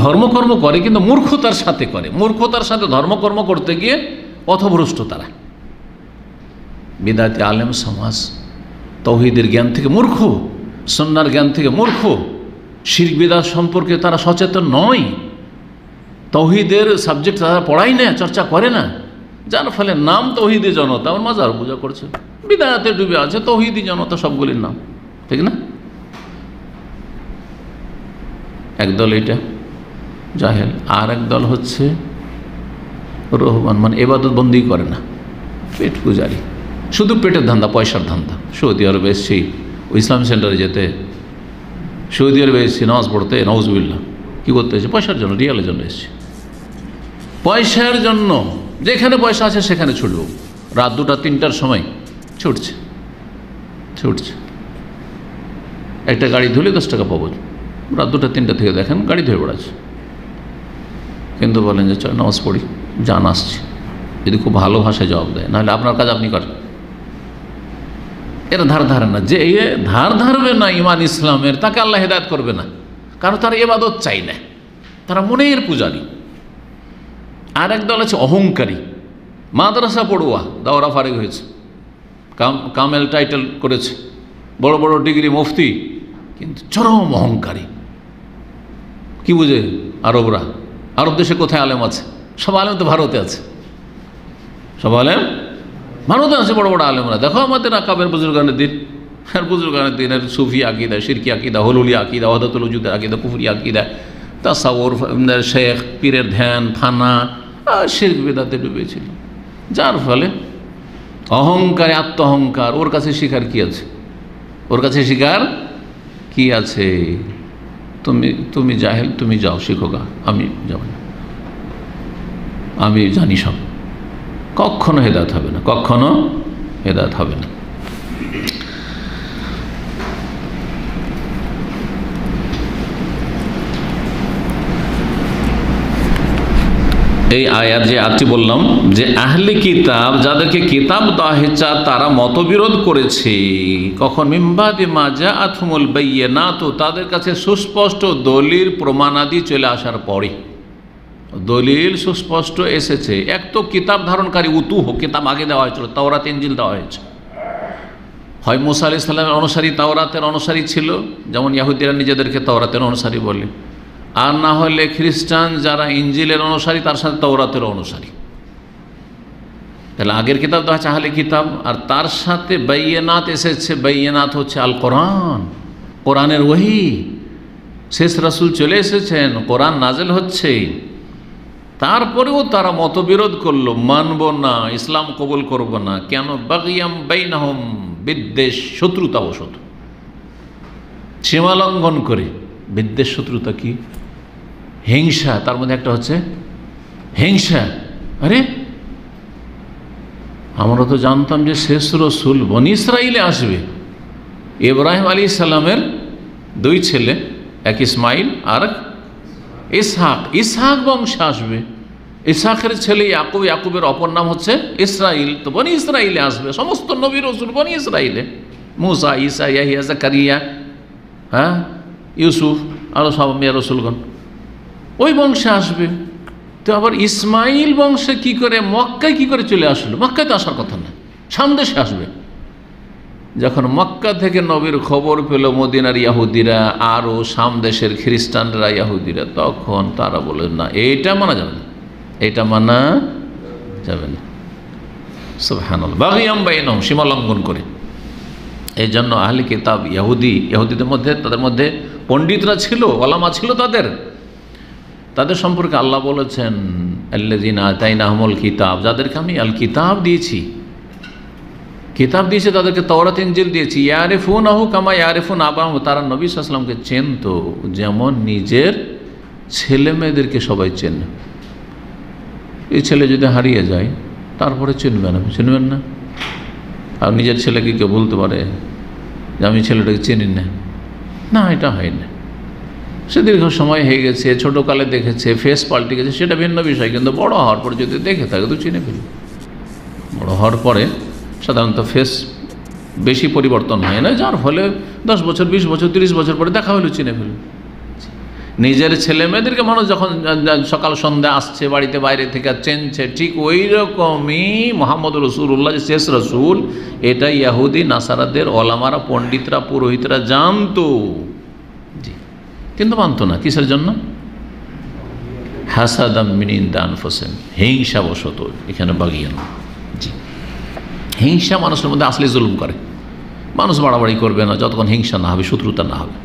ধর্মকর্ম করে কিন্তু মূর্খতার সাথে করে। মূর্খতার সাথে ধর্মকর্ম করতে গিয়ে পথভ্রষ্ট তারা। বিদাতি আলেম সমাজ তাওহীদের জ্ঞান থেকে মূর্খ, সুন্নাহর জ্ঞান থেকে মূর্খ, শিরক বিদআত সম্পর্কে তারা সচেতন নয়, তাওহীদের সাবজেক্ট তারা পড়ায় না, চর্চা করে না, যার ফলে নাম তাওহীদি জনতা, ওর মাজার পূজা করছে, বিদআতে ডুবে আছে, তাওহীদি জনতা সবগুলির নাম, ঠিক না? একদল এটা জাহেল, আর একদল হচ্ছে রহমান, মানে ইবাদত বন্দি করে না, পেট পূজারি, শুধু পেটের ধান্দা, পয়সার ধান্দা। সৌদি আরবে এসেছি, ইসলাম সেন্টারে যেতে, সৌদি আরবে এসেছি নামাজ পড়তে, নাউজুবিল্লাহ, কী করতে এসেছি? পয়সার জন্য, রিয়ালের জন্য এসেছি, পয়সার জন্য। যেখানে পয়সা আছে সেখানে ছুটব। রাত 2টা 3টার সময় ছুটছে। একটা গাড়ি ধুলে 10 টাকা পাবো। রাত 2টা 3টা থেকে দেখেন গাড়ি ধুয়ে বেড়াচ্ছে, কিন্তু বলেন যে চল নামাজ পড়ি, জান আসছে, যদি খুব ভালো ভাষায় জবাব দেয়, নাহলে আপনার কাজ আপনি করেন। এরা ধারে না। যে ধার ধারবে না ইমান ইসলামের, তাকে আল্লাহ হেদায়েত করবে না, কারণ তারা ইবাদত চাই না, তারা মনের পূজারী। আর একদল আছে অহংকারী, মাদ্রাসা পড়ুয়া, দাওরা ফারিগ হয়েছে, কামেল টাইটেল করেছে, বড় বড় ডিগ্রি, মুফতি, কিন্তু চরম অহংকারী। কি বুঝে আরবরা? আরব দেশে কোথায় আলেম আছে? সব আলেম তো ভারতে আছে, সব আলেম ভারতে আছে, বড় বড় আলেমরা। দেখো আমাদের আকাবের বুজুর্গানের দিন, আর বুজুর্গানের দিনের সুফি আকিদা, শিরকি আকিদা, হলুলি আকিদা, ওয়াহদাতুল ওজুদের আকিদা, কুফরি আকিদা, তাসাউর, শেখ, পীরের ধ্যান, ফানা, শিরক বিদআতে ডুবেছিল। যার ফলে অহংকারে, আত্ম অহংকার, ওর কাছে শিকার কি আছে? ওর কাছে শিকার কি আছে? তুমি জাহেল, তুমি যাও শিখো গা, আমি যাব না, আমি জানি সব। কখনো হেদায়েত হবে না, কখনো হেদায়েত হবে না। এই আয়াত যে আয়াতটি বললাম, যে আহলে কিতাব, যাদেরকে কিতাব দেওয়া হয়েছে, তারা মতবিরোধ করেছে কখন? মিন বাদি মা জাআতহুমুল বায়্যিনাত, তাদের কাছে সুস্পষ্ট দলিল প্রমাণাদি চলে আসার পরে। দলিল সুস্পষ্ট এসেছে। এক তো কিতাব ধারণকারী উতুহ, কিতাব আগে দেওয়া হয়েছিল, তাওরাত ইনজিল দেওয়া হয়েছে, হয় মুসা আলাইহিস সালামের অনুসারী, তাওরাতের অনুসারী ছিল, যেমন ইহুদিরা নিজেদেরকে তাওরাতের অনুসারী বলে, আর না হলে খ্রিস্টান যারা ইনজিলের অনুসারী তার সাথে তাওরাতের অনুসারী। তাহলে আগের কিতাব তো হচ্ছে আহলে কিতাব, আর তার সাথে বাইয়িনাত এসেছে। বাইয়িনাত হচ্ছে আল কোরআন, কোরআনের ওহী। শেষ রাসূল চলে এসেছেন, কোরআন নাজেল হচ্ছে। তারপরেও তারা মতবিরোধ করলো, মানব না, ইসলাম কবুল করব না। কেন? বাগিয়াম বাইনাহুম, বিদ্বেষ, শত্রুতাবশত, সীমালঙ্ঘন করে। বিদ্বেষ, শত্রুতা কি? হিংসা। তার মধ্যে একটা হচ্ছে হিংসা। আরে আমরা তো জানতাম যে শেষ রসুল বনি ইসরাইলে আসবে। ইব্রাহিম আলাইহিস সালামের দুই ছেলে, এক ইসমাইল আর ইসহাক। ইসহাক বংশে আসবে। ইসহাকের ছেলে ইয়াকুব, ইয়াকুবের অপর নাম হচ্ছে ইসরাইল। তো বনি ইসরাইলে আসবে। সমস্ত নবী রসুল বনি ইসরাইলে, মুসা, ঈসা, ইয়াহিয়া, জাকারিয়া, হ্যাঁ, ইউসুফ, আরও সব মেয়ে রসুলগণ ওই বংশে আসবে। তো আবার ইসমাইল বংশে কি করে, মক্কায় কি করে চলে আসলো? মক্কায় তো আসার কথা না, সামদেশে আসবে। যখন মক্কা থেকে নবীর খবর পেল মদিনার ইহুদিরা, আরও সামদেশের খ্রিস্টানরা, ইহুদিরা, তখন তারা বলে না, এইটা মানা যাবে না, এটা মানা যাবে না। সুবহানাল্লাহ। বাগিয়াম বাইনহুম, সীমা লঙ্ঘন করে। এই জন্য আহলে কিতাব ইহুদিদের মধ্যে, তাদের মধ্যে পণ্ডিতরা ছিল, ওলামা ছিল, তাদের সম্পর্কে আল্লাহ বলেছেন, আল্লাযীনা আতাইনাহুমুল কিতাব, যাদেরকে আমি আল কিতাব দিয়েছি, কিতাব দিয়েছে, তাদেরকে তাওরাত ইনজিল দিয়েছি। ইয়ারিফুনাহু কামা ইয়ারিফুন আবাহুম, তারা নবী সাল্লাল্লাহু আলাইহি ওয়াসাল্লামকে চেনত যেমন নিজের ছেলে মেয়েদেরকে সবাই চেনে। এই ছেলে যদি হারিয়ে যায় তারপরে চিনবেন না। আর নিজের ছেলেকে কেউ বলতে পারে যে আমি ছেলেটাকে চিনি না? না, এটা হয় না। সে দীর্ঘ সময় হয়ে গেছে, ছোটোকালে দেখেছে, ফেস পাল্টে গেছে, সেটা ভিন্ন বিষয়। কিন্তু বড় হওয়ার পরে যদি দেখে থাকে তো চিনে ফেলি। বড় হওয়ার পরে সাধারণত ফেস বেশি পরিবর্তন হয় না, যার ফলে 10 বছর, 20 বছর, 30 বছর পরে দেখা হলো চিনে ফেলি। নিজের ছেলে মেয়েদেরকে মানুষ যখন সকাল সন্ধ্যা আসছে বাড়িতে, বাইরে থেকে চেনছে, ঠিক ওই রকমই মোহাম্মদ রসুল্লাহ যে শেষ রসুল, এটা ইহুদি নাসারাদের ওলামারা, পণ্ডিতরা, পুরোহিতরা জানতো, জি, কিন্তু মানত না। কিসের জন্য? হাসাদাম মিন ইনদি আনফুসিহিম, হিংসাবশত। এখানে বাগিয়ান, জি, হিংসা মানুষের মধ্যে আসলে জুলুম করে। মানুষ বাড়াবাড়ি করবে না যতক্ষণ হিংসা না হবে, শত্রুতা না হবে।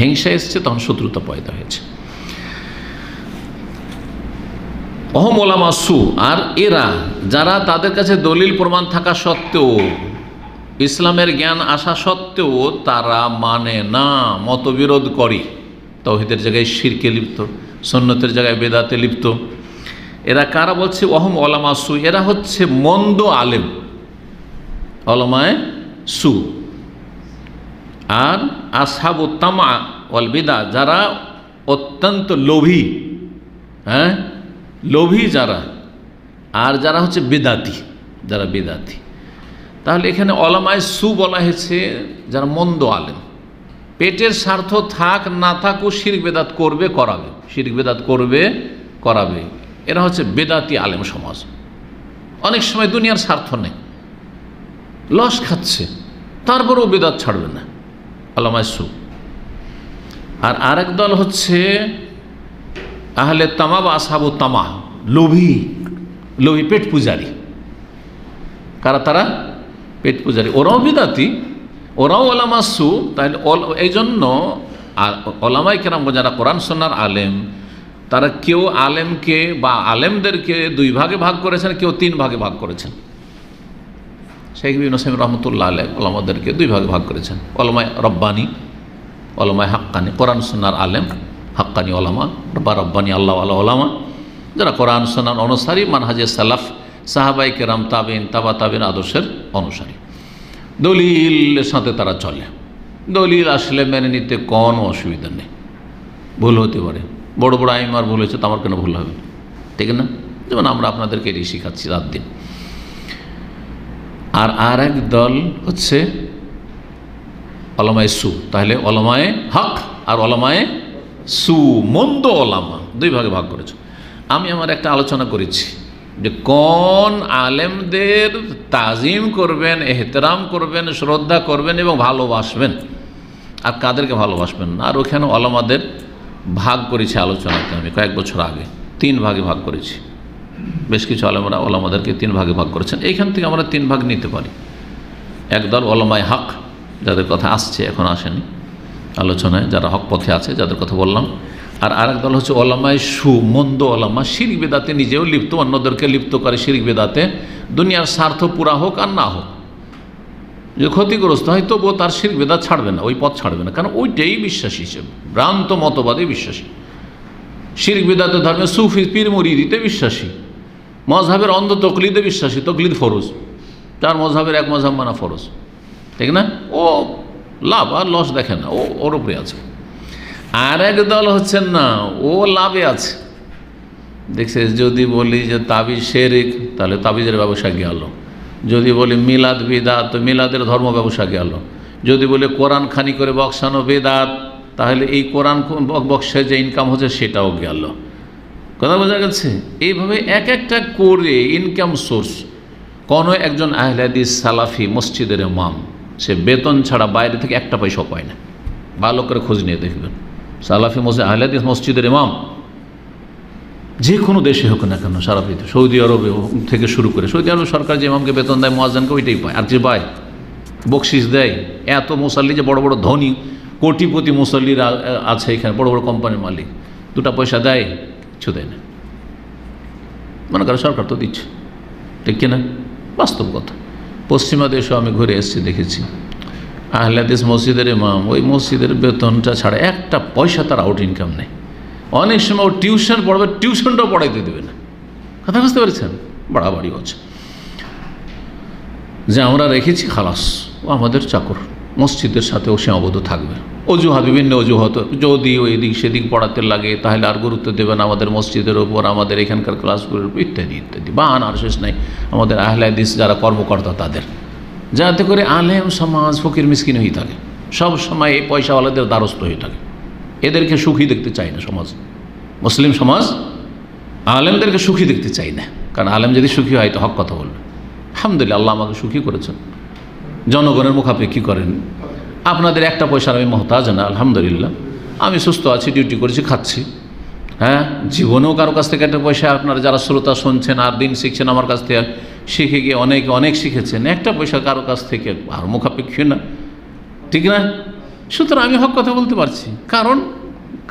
হিংসা এসছে তখন শত্রুতা পয়দা হয়েছে। অহম ওলামা সু, আর এরা যারা তাদের কাছে দলিল প্রমাণ থাকা সত্ত্বেও, ইসলামের জ্ঞান আসা সত্ত্বেও তারা মানে না, মতবিরোধ করে, তাওহীদের জায়গায় শিরকে লিপ্ত, সুন্নতের জায়গায় বেদাতে লিপ্ত, এরা কারা বলছে? অহম ওলামা সু, এরা হচ্ছে মন্দ আলেম, ওলামায়ে সু। আর আসহাবু তামা ওয়াল বিদা, যারা অত্যন্ত লোভী, হ্যাঁ, লোভী যারা, আর যারা হচ্ছে বেদাতি, যারা বেদাতি। তাহলে এখানে ওলামায়ে সু বলা হয়েছে যারা মন্দ আলেম, পেটের স্বার্থ থাক না থাকুক শিরক বেদাত করবে, করাবে, শিরক বেদাত করবে, করাবে। এরা হচ্ছে বেদাতি আলেম সমাজ। অনেক সময় দুনিয়ার স্বার্থ নেই, লস খাচ্ছে, তারপরেও বেদাত ছাড়বে না, ওলামায়ে সু। আর আরেক দল হচ্ছে আহলে তামা বা আসহাবু তামা, লোভী, লোভী, পেট পূজারি। কারা তারা? পেট পূজারি। ওরাও বিদাতি, ওরাও ওলামা সু। তাই এই জন্য ওলামায়ে কেরাম যারা কোরআন সুন্নাহর আলেম, তারা কেউ আলেমকে বা আলেমদেরকে 2 ভাগে ভাগ করেছেন, কেউ 3 ভাগে ভাগ করেছেন। শেখ ইবনে সাইয়্যিদ রহমাতুল্লাহ আলাইহি ওলামাদেরকে 2 ভাগে ভাগ করেছেন, ওলামায়ে রব্বানি, ওলামায়ে হাক্কানি। কোরআন সুন্নাহর আলেম হাক্কানি ওলামা, বা রব্বানি আল্লাহ আল্লাহ ওলামা, যারা কোরআন সুন্নাহর অনুসারী, মানহাজে সালাফ, সাহাবায়ে কেরাম, তাবিন, তাবা তাবিন আদর্শের অনুসারী। দলিলের সাথে তারা চলে, দলিল আসলে মেনে নিতে কোনো অসুবিধা নেই। ভুল হতে পারে, বড় বড় আইমার ভুল হয়েছে, তো আমার কেন ভুল হবে? ঠিক না? যেমন আমরা আপনাদেরকে এটি শিখাচ্ছি রাত দিন। আর এক দল হচ্ছে ওলামায়ে সু। তাহলে ওলামায়ে হক আর ওলামায়ে সু, মন্দ ওলামা, 2 ভাগে ভাগ করেছে। আমি আমার একটা আলোচনা করেছি যে কোন আলেমদের তাজিম করবেন, এহতেরাম করবেন, শ্রদ্ধা করবেন এবং ভালোবাসবেন, আর কাদেরকে ভালোবাসবেন না। আর ওখানে ওলামাদের ভাগ করেছি আলোচনাতে, আমি কয়েক বছর আগে 3 ভাগে ভাগ করেছি। বেশ কিছু আলেমরা ওলামাদেরকে 3 ভাগে ভাগ করেছেন। এইখান থেকে আমরা 3 ভাগ নিতে পারি। একদল ওলামায়ে হক, যাদের কথা আসছে, এখন আসেনি আলোচনায়, যারা হক পথে আছে, যাদের কথা বললাম। আর আরেক দল হচ্ছে ওলামায়ে সু, মন্দ ওলামা, শিরক বিদাতে নিজেও লিপ্ত, অন্যদেরকে লিপ্ত করে শিরক বিদাতে, দুনিয়ার স্বার্থ পুরা হোক আর না হোক। যে ক্ষতিগ্রস্ত হয় তবুও তার শিরক বিদাত ছাড়বে না, ওই পথ ছাড়বে না, কারণ ওইটাই বিশ্বাসী হিসেবে, ভ্রান্ত মতবাদে বিশ্বাসী। শিরক বিদাতে ধর্মে সুফি পীর মুরিদিতে বিশ্বাসী, মজহাবের অন্ধ তকলিদে বিশ্বাসী, তকলিদ ফরজ, তার মজহাবের এক মজহাব মানা ফরজ, ঠিক না? ও লাভ আর লস দেখে না, ওর উপরে আছে। আর এক দল হচ্ছেন না, ও লাভে আছে। দেখছে যদি বলি যে তাবিজ শিরক, তাহলে তাবিজের ব্যবসা গেল। যদি বলি মিলাদ বিদাত, তো মিলাদের ধর্ম ব্যবসা গেল। যদি বলি কোরআন খানি করে বক্সানো বেদাত, তাহলে এই কোরআন বক্সে যে ইনকাম হচ্ছে সেটাও গেল। কথা বোঝা গেছে? এইভাবে এক একটা করে ইনকাম সোর্স। কোনো একজন আহলে হাদিস সালাফি মসজিদের ইমাম, সে বেতন ছাড়া বাইরে থেকে একটা পয়সা পায় না। ভালো করে খোঁজ নিয়ে দেখবেন, সালাফি মসজিদ, আহলে হাদিস মসজিদের ইমাম, যে কোনো দেশে হোক না কেন, সারা পৃথিবী, সৌদি আরবে থেকে শুরু করে, সৌদি আরব সরকার যে ইমামকে বেতন দেয়, মুয়াজ্জিনকে ওইটাই পায়। আর যে পায় বকশিস দেয়, এত মুসাল্লি, যে বড় বড় ধনী কোটিপতি মুসল্লিরা আছে এখানে, বড় বড় কোম্পানির মালিক, 2টা পয়সা দেয়? কিছু দেয় না। মনে করে সরকার তো দিচ্ছে, ঠিক কিনা? বাস্তব কথা। পশ্চিমা দেশেও আমি ঘুরে এসেছি, দেখেছি আহলে হাদিস মসজিদের ইমাম, ওই মসজিদের বেতনটা ছাড়া একটা পয়সা তার আউট ইনকাম নেই। অনেক সময় ও টিউশন পড়াবে, টিউশনটাও পড়াইতে দেবে না। কথা বুঝতে পেরেছেন? বাড়াবাড়ি হচ্ছে। যে আমরা রেখেছি খালাস, ও আমাদের চাকর, মসজিদের সাথে ও সীমাবদ্ধ থাকবে। অজুহাত, বিভিন্ন অজুহাত, যদি ও এদিক সেদিক পড়াতে লাগে তাহলে আর গুরুত্ব দেবেন আমাদের মসজিদের ওপর, আমাদের এখানকার ক্লাসগুলোর উপর, ইত্যাদি ইত্যাদি। বাহান আর শেষ নাই আমাদের আহলে হাদিস যারা কর্মকর্তা তাদের, যাতে করে আলেম সমাজ ফকির মিসকিন হয়ে থাকে, সব সময় এই পয়সাওয়ালাদের দ্বারস্থ হয়ে থাকে। এদেরকে সুখী দেখতে চায় না সমাজ, মুসলিম সমাজ আলেমদেরকে সুখী দেখতে চাই না। কারণ আলেম যদি সুখী হয় তো হক কথা বলবে। আলহামদুলিল্লাহ, আল্লাহ আমাকে সুখী করেছেন, জনগণের মুখাপেক্ষী করেন। আপনাদের একটা পয়সার আমি মহতাজ না, আলহামদুলিল্লাহ। আমি সুস্থ আছি, ডিউটি করেছি, খাচ্ছি। হ্যাঁ, জীবনেও কারো কাছ থেকে একটা পয়সা, আপনারা যারা শ্রোতা শুনছেন আর দিন শিখছেন আমার কাছ থেকে, শিখে গিয়ে অনেকে অনেক শিখেছেন, একটা পয়সা কারো কাছ থেকে আর মুখাপেক্ষী না, ঠিক না? সুতরাং আমি হক কথা বলতে পারছি, কারণ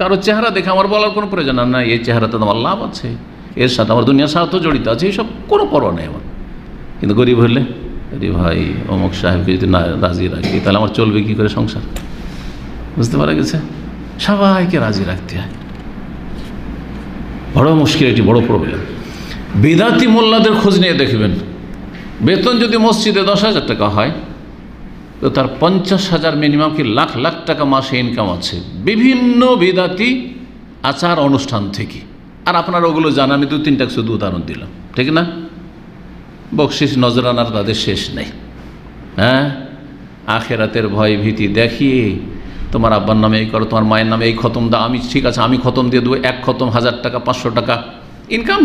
কারো চেহারা দেখে আমার বলার কোনো প্রয়োজন না, এই চেহারাতে আমার লাভ আছে, এর সাথে আমার দুনিয়ার স্বার্থ জড়িত আছে, এইসব কোনো পরোয়া নেই আমার। কিন্তু গরিব হলে, আরে ভাই অমুক সাহেবকে যদি না রাজি রাখি তাহলে আমার চলবে কী করে সংসার? বুঝতে পারা গেছে? সবাইকে রাজি রাখতে হয়, বড় মুশকিল, একটি বড় প্রবলেম। বিদাতি মোল্লাদের খোঁজ নিয়ে দেখবেন, বেতন যদি মসজিদে 10,000 টাকা হয় তো তার 50,000 মিনিমাম কি লাখ লাখ টাকা মাসে ইনকাম আছে বিভিন্ন বিদাতি আচার অনুষ্ঠান থেকে। আর আপনারা ওগুলো জানা, আমি 2-3টা শুধু উদাহরণ দিলাম, ঠিক না? বকশিস নজরানার তাদের শেষ নেই। হ্যাঁ, আখেরাতের ভয় ভীতি দেখিয়ে তোমার আব্বার নামে এই করো, তোমার মায়ের নামে এই খতম দাও, আমি ঠিক আছে আমি খতম দিয়ে দেবো, 1 খতম 1000 টাকা 500 টাকা ইনকাম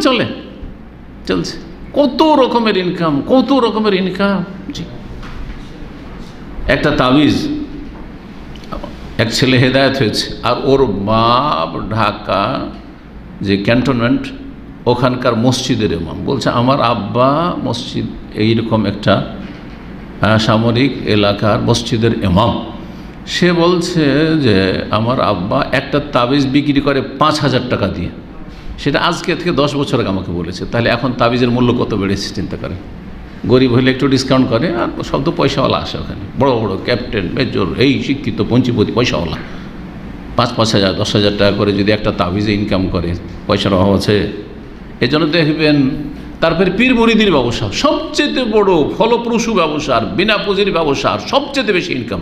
চলছে। কত রকমের ইনকাম, কত রকমের ইনকাম। জি, একটা তাবিজ, এক ছেলে হেদায়েত হয়েছে, আর ওর বাপ ঢাকা যে ক্যান্টনমেন্ট, ওখানকার মসজিদের ইমাম। বলছে আমার আব্বা মসজিদ, এইরকম একটা সামরিক এলাকার মসজিদের ইমাম। সে বলছে যে আমার আব্বা একটা তাবিজ বিক্রি করে 5,000 টাকা দিয়ে। সেটা আজকে থেকে 10 বছর আগে আমাকে বলেছে। তাহলে এখন তাবিজের মূল্য কত বেড়েছে চিন্তা করে। গরিব হলে একটু ডিসকাউন্ট করে, আর সব তো পয়সাওয়ালা আসে ওখানে, বড় বড় ক্যাপ্টেন, মেজর, এই শিক্ষিত পঞ্চীপতি পয়সাওয়ালা। 5,000 10,000 টাকা করে যদি একটা তাবিজে ইনকাম করে, পয়সার অভাব আছে? এজন্য দেখবেন তারপরে পীর মুরিদির ব্যবসা সবচেয়ে বড় ফলপ্রসূ ব্যবসা, আর বিনা পুঁজির ব্যবসা, আর সবচেয়ে বেশি ইনকাম।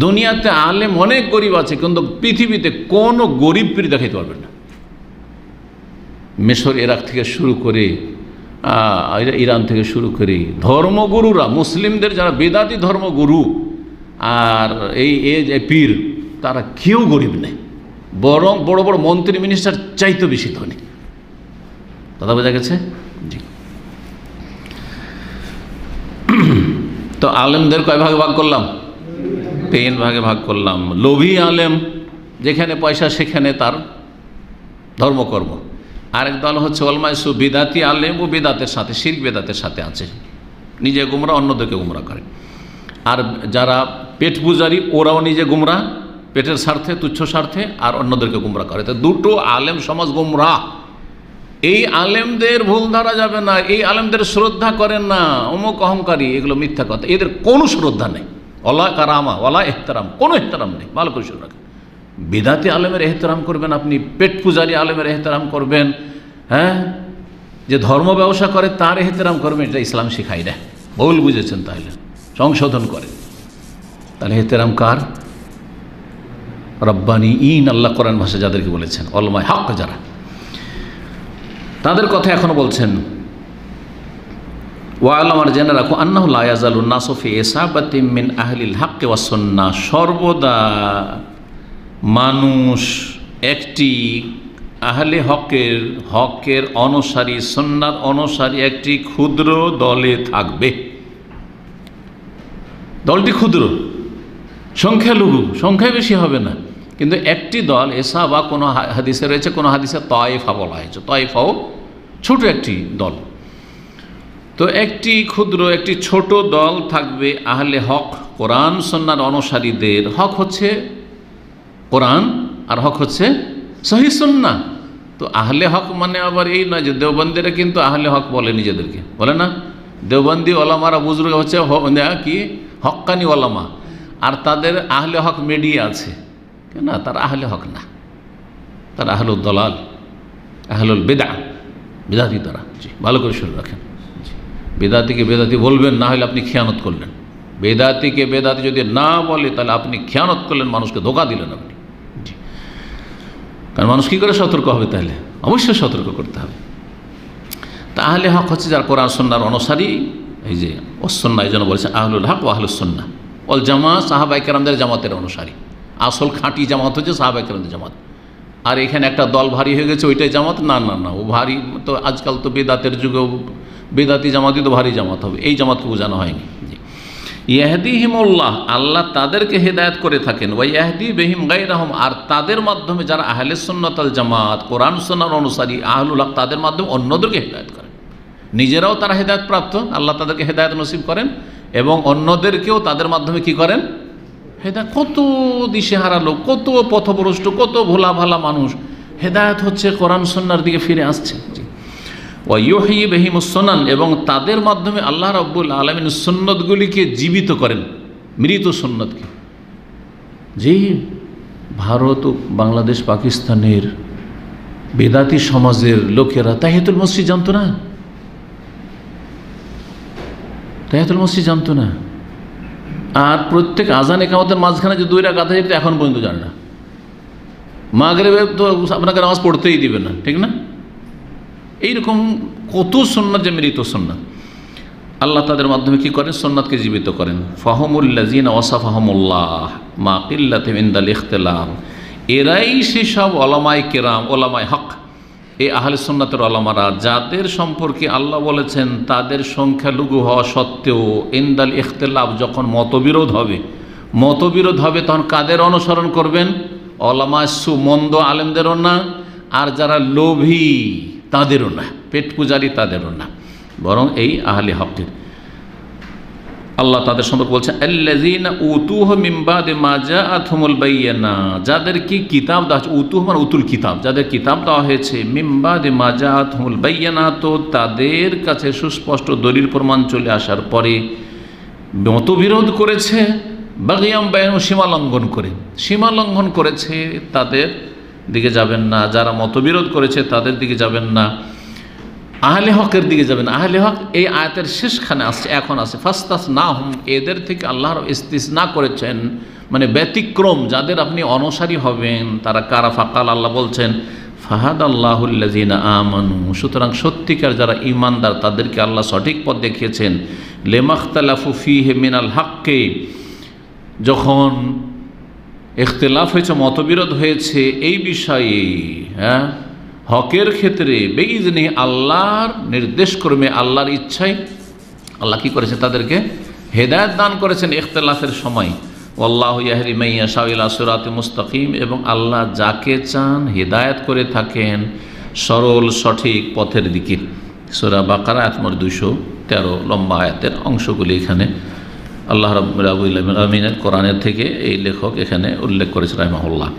দুনিয়াতে আলেম অনেক গরিব আছে, কিন্তু পৃথিবীতে কোনো গরিব পীর দেখাইতে পারবেন না। মিশর, ইরাক থেকে শুরু করে, ইরান থেকে শুরু করে ধর্মগুরুরা, মুসলিমদের যারা বেদাতি ধর্মগুরু আর এই পীর, তারা কেউ গরিব নেই, বরং বড় বড় মন্ত্রী মিনিস্টার চাইতে বেশি ধনী। কথা বোঝা গেছে? জি। তো আলেমদের কয় ভাগে ভাগ করলাম? 3 ভাগে ভাগ করলাম। লোভী আলেম, যেখানে পয়সা সেখানে তার ধর্মকর্ম। আরেক দল হচ্ছে ওলামায়ে বিদাতি আলেম, ও বিদাতের সাথে, শিরক বিদাতের সাথে আছে, নিজে গুমরা অন্যদেরকে গুমরা করে। আর যারা পেট পূজারী, ওরাও নিজে গুমরা পেটের স্বার্থে, তুচ্ছ স্বার্থে, আর অন্যদেরকে গুমরা করে। তো দুটো আলেম সমাজ গুমরা। এই আলেমদের ভুল ধরা যাবে না, এই আলেমদের শ্রদ্ধা করেন না, অমুক অহংকারী, এগুলো মিথ্যা কথা। এদের কোনো শ্রদ্ধা নেই, ওলা কারামা, ওলা এহতারাম, কোনো এহতারাম নেই। ভালো করে শুনে রাখেন, বিদাতি আলেমের এহতারাম করবেন আপনি, পেট পূজারী আলেমের এহতারাম করবেন, হ্যাঁ, যে ধর্ম ব্যবসা করে তার এহতারাম করবেন, এটা ইসলাম শিখাই না। ভুল বুঝেছেন, তাহলে সংশোধন করেন। তাহলে এহতারাম কার? রব্বানি ইন, আল্লাহ কোরআন ভাষা যাদেরকে বলেছেন, অলমায় হক, যারা, তাদের কথা এখনো বলছেন। ওয়ালাম, আর জেনে রাখো, আন্নাহু লা ইয়াজালুন নাসু ফি ইসাবাতিম মিন আহলিল হক ওয়াস সুন্নাহ, সর্বদা মানুষ একটি আহলে হকের অনুসারী, সুন্নাত অনুসারী একটি ক্ষুদ্র দলে থাকবে। দলটি ক্ষুদ্র, সংখ্যালঘু, সংখ্যায় বেশি হবে না, কিন্তু একটি দল, এসা বা কোনো হাদিসে রয়েছে, কোনো হাদিসে তয়েফা বলা হয়েছে, তয়েফাও ছোট একটি দল। তো একটি ক্ষুদ্র, একটি ছোট দল থাকবে আহলে হক, কোরআন সুন্নাহর অনুসারীদের। হক হচ্ছে কোরআন, আর হক হচ্ছে সহিহ সুন্নাহ। তো আহলে হক মানে আবার এই নয় যে দেওবন্দিরা কিন্তু আহলে হক বলে নিজেদেরকে, বলে না? দেওবন্দি ওলামারা বুজুর্গ হচ্ছে কি হক্কানি ওলামা, আর তাদের আহলে হক মিডিয়া আছে, না, তারা আহলে হক না, তারা আহলুদ দলাল, আহলুল বিদআ, বিদাতি তারা। জি, ভালো করে শুনে রাখেন। বেদাতিকে বেদাতি বলবেন না, হলে আপনি খেয়ানত করলেন। বেদাতিকে বেদাতি যদি না বলে, তাহলে আপনি খেয়ানত করলেন, মানুষকে ধোঁকা দিলেন আপনি। জি, কারণ মানুষ কী করে সতর্ক হবে? তাহলে অবশ্যই সতর্ক করতে হবে। তাহলে হক হচ্ছে যার কোরআন সুন্নাহর অনুসারী। এই যে ওয়াসুন্নাহ, এই জন্য বলেছেন আহলুল হক ওয়া আহলুস সুন্নাহ ওয়াল জামাত, সাহাবায়ে কেরামদের জামাতের অনুসারী। আসল খাঁটি জামাত হচ্ছে সাহাবায়ে কেরামদের জামাত। আর এখানে একটা দল ভারী হয়ে গেছে, ওইটাই জামাত, না না না, ও ভারী তো আজকাল তো বেদাতের যুগেও বেদাতি জামাতই তো ভারী জামাত হবে, এই জামাতকে বোঝানো হয়নি। ইয়াহদিহিমুল্লাহ, আল্লাহ তাদেরকে হেদায়েত করে থাকেন। ওয়া ইয়াহদি বিহিম গায়রাহুম, আর তাদের মাধ্যমে যারা আহলে সুন্নাত ওয়াল জামাত, কোরআন সুন্নাহর অনুসারী, আহলুল হক, তাদের মাধ্যমে অন্যদেরকে হেদায়েত করেন। নিজেরাও তারা হেদায়েত প্রাপ্ত, আল্লাহ তাদেরকে হেদায়েত নসিব করেন, এবং অন্যদেরকেও তাদের মাধ্যমে কি করেন? হেদায়েত। কত দিশেহারা লোক, কত পথভ্রষ্ট, কত ভোলা ভালা মানুষ হেদায়েত হচ্ছে, কোরআন সুন্নাহর দিকে ফিরে আসছে। ওয়া ইউহয়ি বিহিমুস সুনান, এবং তাদের মাধ্যমে আল্লাহ রাব্বুল আলামিন সুন্নতগুলিকে জীবিত করেন, মৃত সুন্নতকে। যে ভারত ও বাংলাদেশ, পাকিস্তানের বেদাতি সমাজের লোকেরা তাহিয়াতুল মসজিদ জানতো না, তাহিয়াতুল মসজিদ জানতো না। আর প্রত্যেক আজান ইকামতের মাঝখানে যে 2 রাকাত আছে, এখন পর্যন্ত জানে না। মাগরিবে তো আপনাকে নামাজ পড়তেই দিবে না, ঠিক না? এইরকম কত সুন্নাত যে মৃত সুন্নাত, আল্লাহ তাদের মাধ্যমে কি করেন? সুন্নাতকে জীবিত করেন। ফাহুমুল্লাযিনা ওয়াসাফাহুমুল্লাহ মা কিল্লাতিন ইনদাল ইখতিলাফ, এরাই সেসব ওলামায়ে কেরাম, ওলামায়ে হক, এই আহলে সুন্নাতের ওলামারা, যাদের সম্পর্কে আল্লাহ বলেছেন তাদের সংখ্যালঘু হওয়া সত্ত্বেও ইনদাল ইখতিলাফ, যখন মতবিরোধ হবে, তখন কাদের অনুসরণ করবেন? ওলামায়ে সু, মন্দ আলেমদেরও না, আর যারা লোভী তাদেরও না, পেট পূজারী তাদেরও না, বরং এই আহলে হকের। আল্লাহ তাদের সম্পর্কে বলছেন আল্লাযীনা উতুহু মিন বাদি মা জাআতহুমুল বায়িনা, যাদেরকে কিতাব দেওয়া হয়েছে, উতুহ মানে উতুল কিতাব, যাদের কিতাব দেওয়া হয়েছে, মিন বাদি মা জাআতহুমুল বায়িনা, তো তাদের কাছে সুস্পষ্ট দলিল প্রমাণ চলে আসার পরে মতবিরোধ করেছে, বাগিয়াম বাইনহুম, সীমা লঙ্ঘন করেছে, তাদের দিকে যাবেন না। যারা মতবিরোধ করেছে তাদের দিকে যাবেন না, আহলে হকের দিকে যাবেন। আহলে হক এই আয়াতের শেষখানে আসছে, এখন আছে ফাস্তাসনাহুম, এদের থেকে আল্লাহর ইস্তিসনা করেছেন, মানে ব্যতিক্রম, যাদের আপনি অনুসারী হবেন তারা কারা? ফাকাল, আল্লাহ বলছেন ফাহাদাল্লাহুল্লাযিনা আমানু, সুতরাং সত্যিকার যারা ঈমানদার তাদেরকে আল্লাহ সঠিক পথ দেখিয়েছেন। লিমাখতালাফু ফীহি মিনাল হক্কি, যখন ইখতিলাফ হয়েছে, মতবিরোধ হয়েছে এই বিষয়ে, হ্যাঁ, হকের ক্ষেত্রে, বেইজনি, আল্লাহর নির্দেশক্রমে, আল্লাহর ইচ্ছায় আল্লাহ কি করেছে? তাদেরকে হেদায়েত দান করেছেন ইখতিলাফের সময়। আল্লাহু ইয়াহদি মান ইয়াশা ইলা সিরাতিল মুস্তাকিম, এবং আল্লাহ যাকে চান হেদায়েত করে থাকেন সরল সঠিক পথের দিকে। সূরা বাকারা আয়াত নম্বর 213, লম্বা আয়াতের অংশগুলি এখানে আল্লাহ রাব্বুল আলামিনের কোরআনের থেকে এই লেখক এখানে উল্লেখ করেছে রাহিমাহুল্লাহ।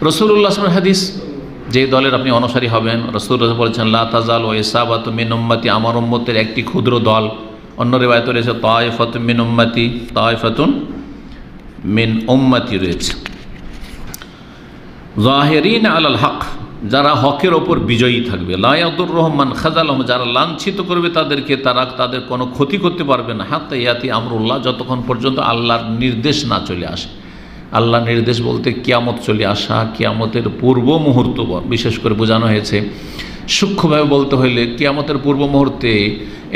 রাসূলুল্লাহ সাল্লাল্লাহু আলাইহি হাদিস, যে দলের আপনি অনুসারী হবেন, রাসূলুল্লাহ বলেছেন লা তাজালু ইসাবাতু মিন উম্মতি, আমার উম্মতের একটি ক্ষুদ্র দল। অন্য রিওয়ায়াতে রয়েছে তায়েফাতুন মিন উম্মতি, তায়েফাতুন মিন উম্মতি রয়েছে। যাহিরিন আলাল হক, যারা হকের ওপর বিজয়ী থাকবে। লা ইয়াদুররুহুম মান খাযালাহুম, যারা লাঞ্ছিত করবে তাদেরকে, তাদের কোনো ক্ষতি করতে পারবে না। হাত্তা ইয়াতি আমরুল্লাহ, যতক্ষণ পর্যন্ত আল্লাহর নির্দেশ না চলে আসে। আল্লাহর নির্দেশ বলতে কিয়ামত চলে আসা, কিয়ামতের পূর্ব মুহূর্ত বিশেষ করে বোঝানো হয়েছে। সূক্ষ্মভাবে বলতে হইলে কিয়ামতের পূর্ব মুহূর্তে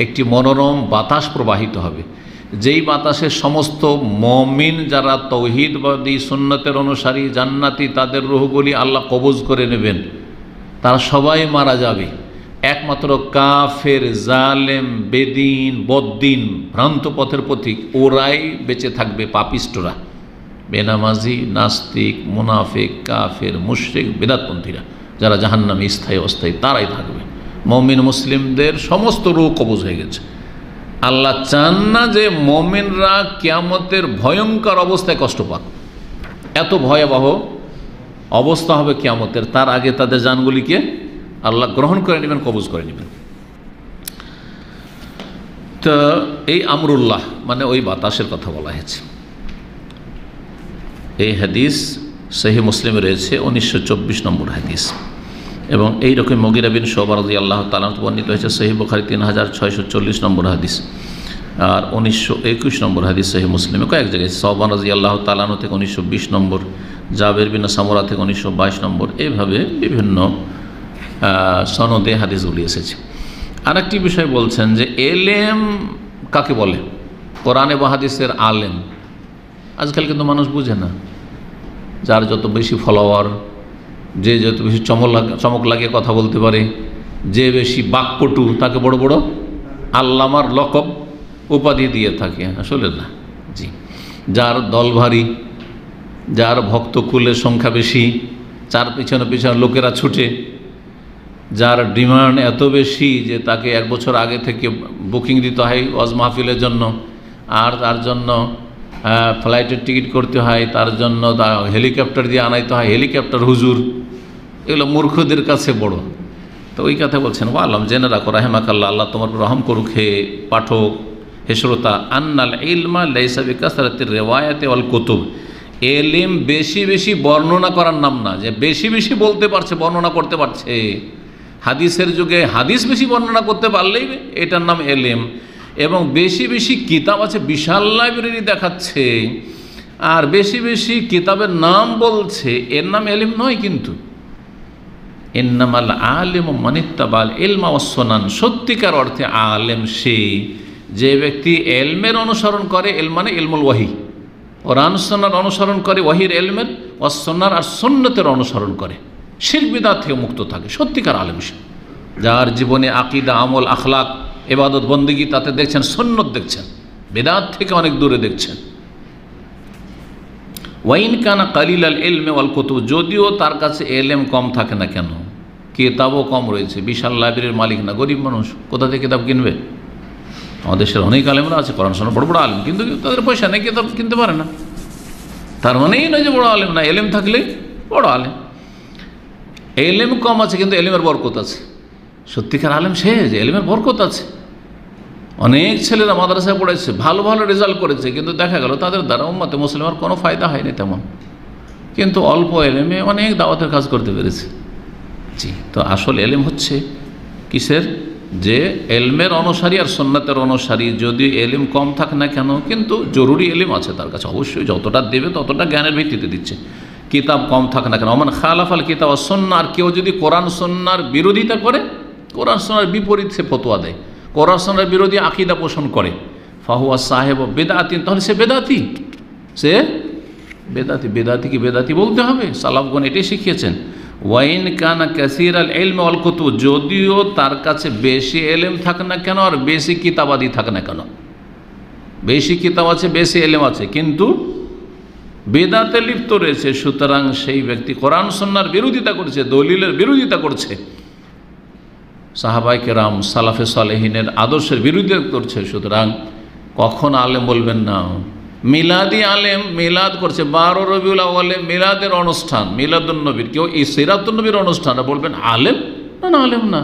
একটি মনোরম বাতাস প্রবাহিত হবে, যেই বাতাসে সমস্ত মুমিন যারা তৌহিদবাদী সুন্নতের অনুসারী জান্নাতি, তাদের রূহগুলি আল্লাহ কবজ করে নেবেন। তারা সবাই মারা যাবে, একমাত্র কাফের, জালেম, বেদিন, বদ্দিন, ভ্রান্ত পথের পথিক ওরাই বেঁচে থাকবে। পাপিষ্টরা, বেনামাজি, নাস্তিক, মুনাফিক, কাফের, মুশরিক, বিদআতপন্থীরা, যারা জাহান্নামে স্থায়ী অস্থায়ী, তারাই থাকবে। মুমিন মুসলিমদের সমস্ত রূহ কবজ হয়ে গেছে। আল্লাহ চান না যে মুমিনরা কিয়ামতের ভয়ঙ্কর অবস্থায় কষ্ট পাক। এত ভয়াবহ অবস্থা হবে কিয়ামতের, তার আগে তাদের জানগুলিকে আল্লাহ গ্রহণ করে নেবেন, কবজ করে নেবেন। তো এই আমরুল্লাহ মানে ওই বাতাসের কথা বলা হয়েছে। এই হাদিস সহিহ মুসলিমে রয়েছে 1924 নম্বর হাদিস, এবং এই রকম মুগিরা বিন শুবা রাদিয়াল্লাহু তাআলা বর্ণিত হয়েছে সহিহ বুখারী 3640 নম্বর হাদিস, আর 1921 নম্বর হাদিস সহিহ মুসলিমে কয়েক জায়গায়। সাওবান রাদিয়াল্লাহু তাআলা থেকে 1920 নম্বর, জাবের বিন সামুরা থেকে 1922 নম্বর, এইভাবে বিভিন্ন সনদে হাদিসগুলি এসেছে। আরেকটি বিষয় বলছেন যে এলেম কাকে বলে, কোরআনে বা হাদিসের আলেম। আজকাল কিন্তু মানুষ বুঝে না, যার যত বেশি ফলোয়ার, যে যত বেশি চমক লাগিয়ে কথা বলতে পারে, যে বেশি বাকপটু, তাকে বড় বড় আল্লামার লকব উপাধি দিয়ে থাকে। আসলে না, জি। যার দল ভারী, যার ভক্তকুলের সংখ্যা বেশি, যার পিছনে পিছনে লোকেরা ছুটে, যার ডিমান্ড এত বেশি যে তাকে 1 বছর আগে থেকে বুকিং দিতে হয় ওয়াজ মাহফিলের জন্য, আর তার জন্য ফ্লাইটের টিকিট করতে হয়, তার জন্য হেলিকপ্টার দিয়ে আনাইতে হয়, হেলিকপ্টার হুজুর, এগুলো মূর্খদের কাছে বড়। তো ওই কথা বলছেন, ওয়ালাম, জেনে রাখো রাহিমাকাল্লাহ, আল্লাহ তোমার রহম করুক, হে পাঠক, হে শ্রোতা, আন্নাল ইলমা লাইসা বিকাসরাতির রিওয়ায়াতি ওয়াল কুতুব, এলিম বেশি বেশি বর্ণনা করার নাম না, যে বেশি বেশি বলতে পারছে, বর্ণনা করতে পারছে। হাদিসের যুগে হাদিস বেশি বর্ণনা করতে পারলেই এটার নাম এলিম। এবং বেশি বেশি কিতাব আছে, বিশাল লাইব্রেরি দেখাচ্ছে, আর বেশি বেশি কিতাবের নাম বলছে, এর নাম এলিম নয়। কিন্তু ইন্নামাল আলিমু মানিত্তাবাল ইলমা ওয়াস সুনান, সত্যিকার অর্থে আলেম সেই যে ব্যক্তি এলমের অনুসরণ করে। এল মানে ইলমুল ওয়াহি, কোরআন সুন্নাহর অনুসরণ করে, ওয়াহির এলমের, ওয়াস সুন্নাহর আর সুন্নতের অনুসরণ করে, শিরক বিদআত থেকে মুক্ত থাকে, সত্যিকার আলেম সে। যার জীবনে আকীদা, আমল, আখলাক, ইবাদত, বন্দেগী, তাতে দেখছেন সুন্নত দেখছেন, বিদআত থেকে অনেক দূরে দেখছেন। ওয়াইন কানা কালিলাল ইলমি ওয়াল কুতুব, যদিও তার কাছে এলেম কম থাকে না কেন, কিতাবও কম রয়েছে, বিশাল লাইব্রেরির মালিক না, গরিব মানুষ, কোথা থেকে কিতাব কিনবে? আমাদের দেশের অনেক আলেমরা আছে, কোরআন সুন্নাহ বড় বড় আলেম, কিন্তু তাদের পয়সা নেই, কিতাব কিনতে পারে না। তার মানেই নয় যে বড় আলেম না, এলেম থাকলে বড় আলেম। এলেম কম আছে কিন্তু এলেমের বরকত আছে। সত্যিকার আলেম সে যে এলেমের বরকত আছে। অনেক ছেলেরা মাদ্রাসায় পড়েছে, ভালো ভালো রেজাল্ট করেছে, কিন্তু দেখা গেল তাদের দ্বারা উম্মতে মুসলিমের কোনো ফায়দা হয়নি তেমন, কিন্তু অল্প এলেমে অনেক দাওয়াতের কাজ করতে পেরেছে। জি, তো আসল এলেম হচ্ছে কিসের? যে এলমের অনুসারী আর সুন্নাতের অনুসারী, যদি এলিম কম থাকে না কেন, কিন্তু জরুরি এলিম আছে তার কাছে, অবশ্যই যতটা দেবে ততটা জ্ঞানের ভিত্তিতে দিচ্ছে। কিতাব কম থাকে না কেন, ওমান খালাফাল কিতাব ওয়াস সুন্নাহ, আর কেউ যদি কোরআন সুন্নাহর বিরোধিতা করে, কোরআন সুন্নাহর বিপরীত সে ফতোয়া দেয়, কোরআন সুন্নাহর বিরোধী আকীদা পোষণ করে, ফাহুয়া সাহেব বেদাতিন, তাহলে সে বেদাতি, সে বেদাতি। বেদাতি কি বেদাতি বলতে হবে? সালাফগণ এটাই শিখিয়েছেন। ওয়াইন কানা কাসির আল ইলম ওয়াল কুতুব, যদিও তার কাছে বেশি এলেম থাকে না কেন আর বেশি কিতাবাদি থাকে না কেন, বেশি কিতাব আছে, বেশি এলেম আছে, কিন্তু বেদাতে লিপ্ত রয়েছে। সুতরাং সেই ব্যক্তি কোরআন সুন্নাহর বিরোধিতা করছে, দলিলের বিরোধিতা করছে, সাহাবায়ে কেরাম সালাফে সালেহিনের আদর্শের বিরোধিতা করছে। সুতরাং কখন আলেম বলবেন না। মিলাদি আলেম মিলাদ করছে, 12 রবিউল আউয়ালে মিলাদের অনুষ্ঠান, মিলাদুন নবীর, কেউ এই সিরাতুন নবীর অনুষ্ঠান, বলবেন আলেম? না, না, আলেম না,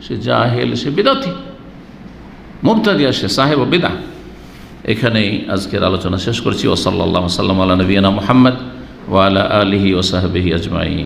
সে জাহেল, সে বিদআতি, মুবতাদিয়া, সে সাহেব বিদআহ। এখানেই আজকের আলোচনা শেষ করছি। ওয়া সাল্লাল্লাহু আলা নবিয়িনা মুহাম্মদ ওয়া আলা আলিহি ওয়া সাহবিহি আজমাইন।